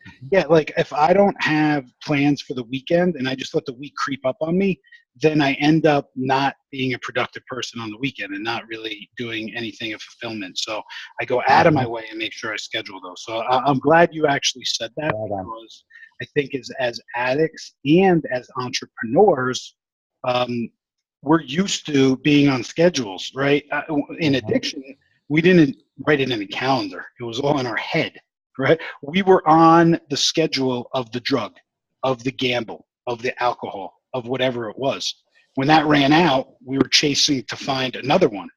Mhm. yeah, like if I don't have plans for the weekend and I just let the week creep up on me, then I end up not being a productive person on the weekend and not really doing anything of fulfillment. So I go out of my Mhm. way and make sure I schedule those. So I'm glad you actually said that, Right on. because I think as addicts and as entrepreneurs, um, we're used to being on schedules, right? In Mhm. addiction, we didn't write it in a calendar. It was all in our head, right? We were on the schedule of the drug, of the gamble, of the alcohol, of whatever it was. When that ran out, we were chasing to find another one.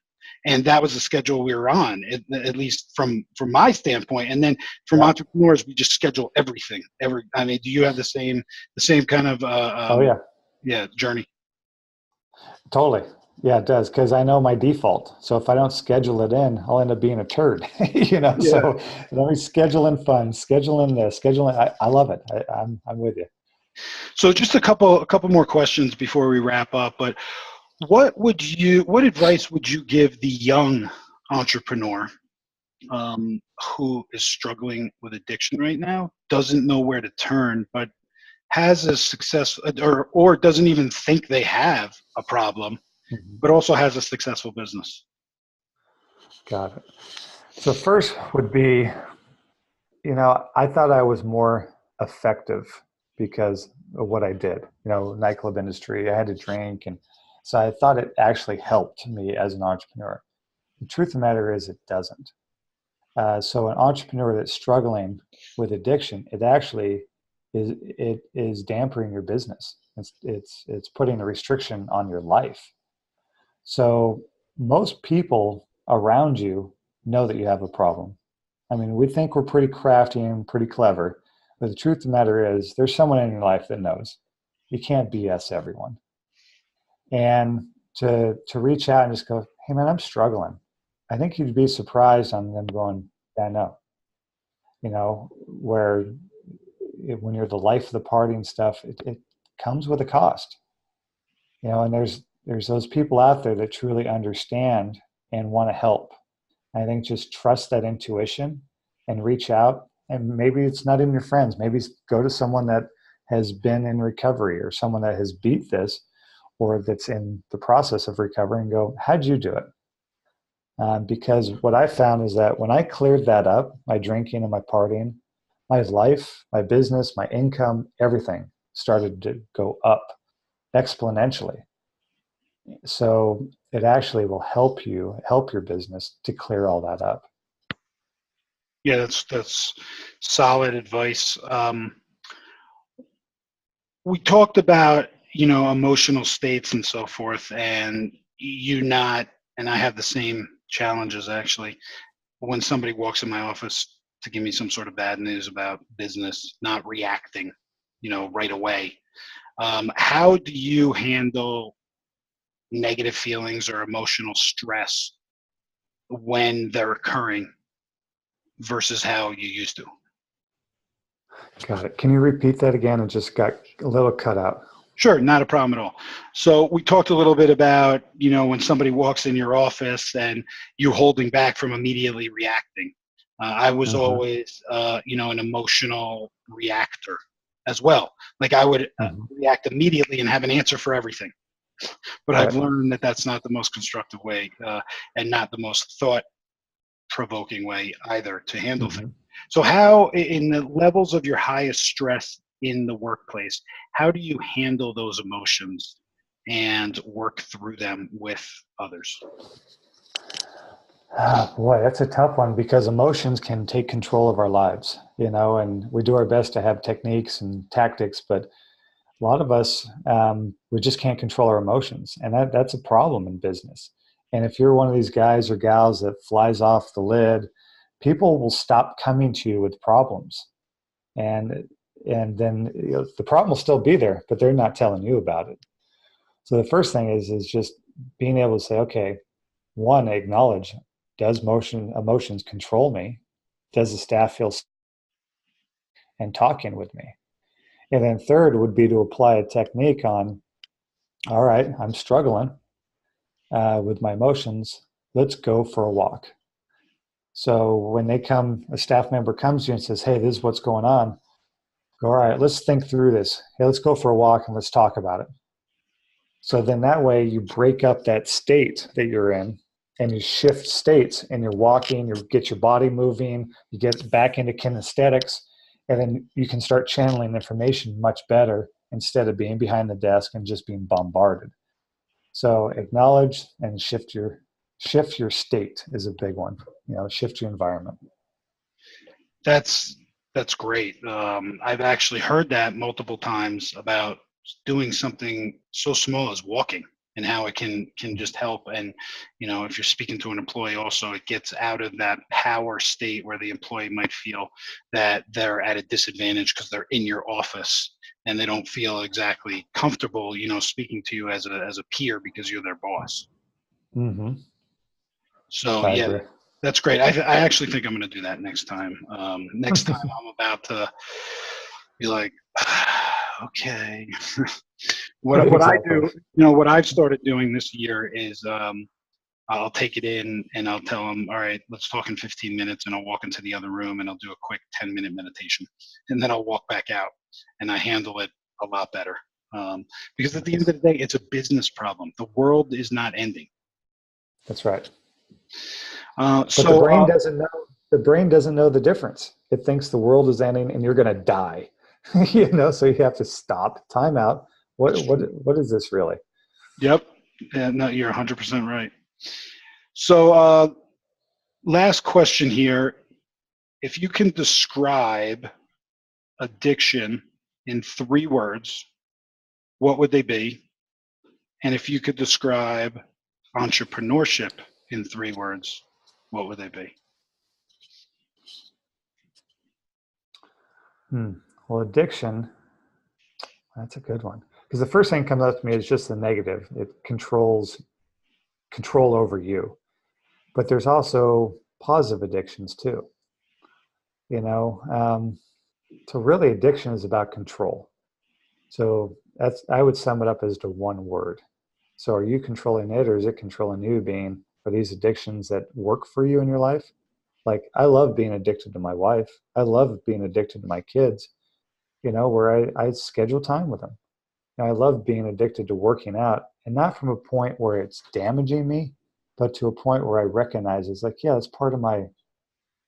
And that was the schedule we were on, at least from my standpoint. And then from Yeah. entrepreneurs, we just schedule everything. I mean, do you have the same kind of Oh yeah. journey? Totally. Yeah, it does. Because I know my default. So if I don't schedule it in, I'll end up being a turd. Yeah. So let me schedule in fun, schedule in this, schedule in. I love it. I'm with you. So just a couple more questions before we wrap up. But what advice would you give the young entrepreneur who is struggling with addiction right now, doesn't know where to turn, but has a success, or doesn't even think they have a problem, Mhm. but also has a successful business? Got it. So first would be, I thought I was more effective because of what I did. Nightclub industry, I had to drink. And so I thought it actually helped me as an entrepreneur. The truth of the matter is it doesn't. So an entrepreneur that's struggling with addiction, it is dampering your business. It's putting a restriction on your life. So most people around you know that you have a problem. I mean, we think we're pretty crafty and pretty clever, but the truth of the matter is there's someone in your life that knows. You can't BS everyone. And to reach out and just go, hey man, I'm struggling. I think you'd be surprised on them going, yeah, I know. You know, where when you're the life of the party and stuff, it comes with a cost. You know, and there's those people out there that truly understand and want to help. I think just trust that intuition and reach out. And maybe it's not even your friends. Maybe go to someone that has been in recovery or someone that has beat this or that's in the process of recovery and go, how'd you do it? Because what I found is that when I cleared that up, my drinking and my partying, my life, my business, my income, everything started to go up exponentially. So it actually will help you, help your business to clear all that up. Yeah, that's solid advice. We talked about, emotional states and so forth, and and I have the same challenges actually. When somebody walks in my office to give me some sort of bad news about business, not reacting, right away. How do you handle negative feelings or emotional stress when they're occurring versus how you used to? Got it. Can you repeat that again? It just got a little cut out. Sure, not a problem at all. So we talked a little bit about, when somebody walks in your office and you holding back from immediately reacting. I was Mm-hmm. always, an emotional reactor as well. Like I would Mm-hmm. react immediately and have an answer for everything. But I've Right. learned that that's not the most constructive way and not the most thought-provoking way either to handle things. Mm-hmm. So how, in the levels of your highest stress in the workplace, how do you handle those emotions and work through them with others? Ah, boy, that's a tough one because emotions can take control of our lives, and we do our best to have techniques and tactics, but a lot of us, we just can't control our emotions. And that's a problem in business. And if you're one of these guys or gals that flies off the lid, people will stop coming to you with problems. And and then the problem will still be there, but they're not telling you about it. So the first thing is just being able to say, okay, one, acknowledge, does emotions control me? Does the staff feel and talking with me? And then third would be to apply a technique on, all right, I'm struggling with my emotions. Let's go for a walk. So when a staff member comes to you and says, hey, this is what's going on. Go, all right, let's think through this. Hey, let's go for a walk and let's talk about it. So then that way you break up that state that you're in and you shift states and you're walking, you get your body moving, you get back into kinesthetics, and then you can start channeling information much better instead of being behind the desk and just being bombarded. So acknowledge and shift your state is a big one. Shift your environment. That's that's great. I've actually heard that multiple times about doing something so small as walking and how it can just help. And if you're speaking to an employee, also it gets out of that power state where the employee might feel that they're at a disadvantage because they're in your office and they don't feel exactly comfortable, speaking to you as a peer because you're their boss. Mm-hmm. So I yeah, agree. that's great. I actually think I'm going to do that next time. Next time I'm about to be like, okay. What I Exactly. do, what I've started doing this year is I'll take it in and I'll tell them, all right, let's talk in 15 minutes, and I'll walk into the other room and I'll do a quick 10-minute meditation, and then I'll walk back out, and I handle it a lot better. Because at the end of the day, it's a business problem. The world is not ending. That's right. Uh, But the so brain uh, doesn't know. The brain doesn't know the difference. It thinks the world is ending and you're going to die. So you have to stop, time out. What is this really? Yep. Yeah, no, you're 100% right. So, last question here. If you can describe addiction in 3 words, what would they be? And if you could describe entrepreneurship in 3 words, what would they be? Well, addiction, that's a good one. Because the first thing that comes up to me is just the negative. It controls control over you. But there's also positive addictions too. You know, so really addiction is about control. So that's, I would sum it up as to one word. So are you controlling it, or is it controlling you? Being, are these addictions that work for you in your life? Like, I love being addicted to my wife. I love being addicted to my kids, you know, where I schedule time with them. And I love being addicted to working out, and not from a point where it's damaging me, but to a point where I recognize it's like, yeah, it's part of my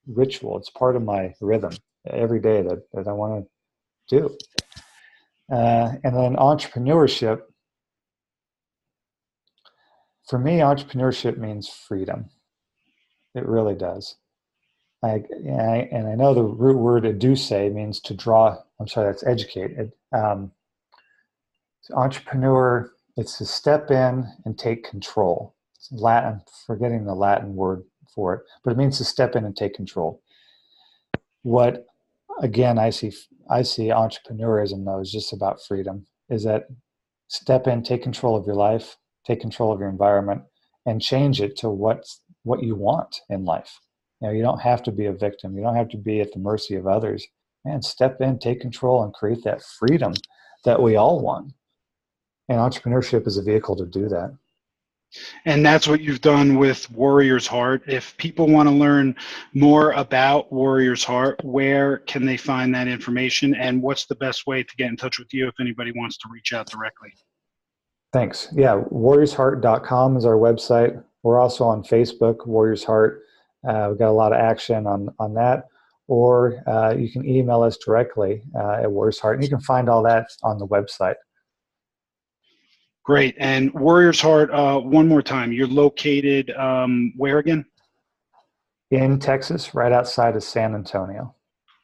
ritual. It's part of my rhythm every day that I want to do. And then entrepreneurship, for me, entrepreneurship means freedom. It really does. And I know the root word educe means to draw. I'm sorry, that's educate. Entrepreneur, it's to step in and take control. It's Latin, forgetting the Latin word for it, but it means to step in and take control. What, again, I see entrepreneurism though is just about freedom. Is that step in, take control of your life, take control of your environment, and change it to what you want in life. You know, you don't have to be a victim. You don't have to be at the mercy of others. Man, step in, take control, and create that freedom that we all want. And entrepreneurship is a vehicle to do that. And that's what you've done with Warrior's Heart. If people want to learn more about Warrior's Heart, where can they find that information? And what's the best way to get in touch with you if anybody wants to reach out directly? Thanks. Yeah, warriorsheart.com is our website. We're also on Facebook, Warriors Heart. We've got a lot of action on that. Or you can email us directly at Warriors Heart, and you can find all that on the website. Great. And Warriors Heart, one more time, you're located where again? In Texas, right outside of San Antonio.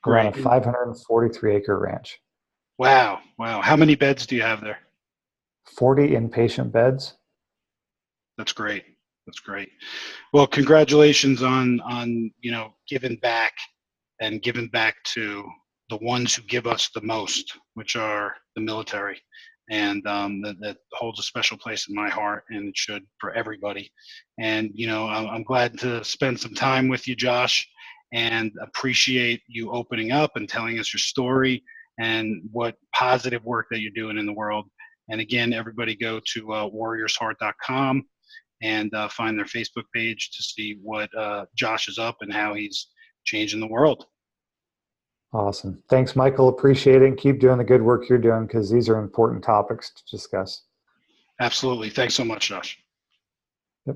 We're on a 543-acre ranch. Wow. Wow. How many beds do you have there? 40 inpatient beds. That's great. That's great. Well, congratulations on giving back and giving back to the ones who give us the most, which are the military. And that holds a special place in my heart, and it should for everybody. And, I'm glad to spend some time with you, Josh, and appreciate you opening up and telling us your story and what positive work that you're doing in the world. And again, everybody go to warriorsheart.com and find their Facebook page to see what Josh is up and how he's changing the world. Awesome. Thanks, Michael. Appreciate it. And keep doing the good work you're doing, because these are important topics to discuss. Absolutely. Thanks so much, Josh. Yep.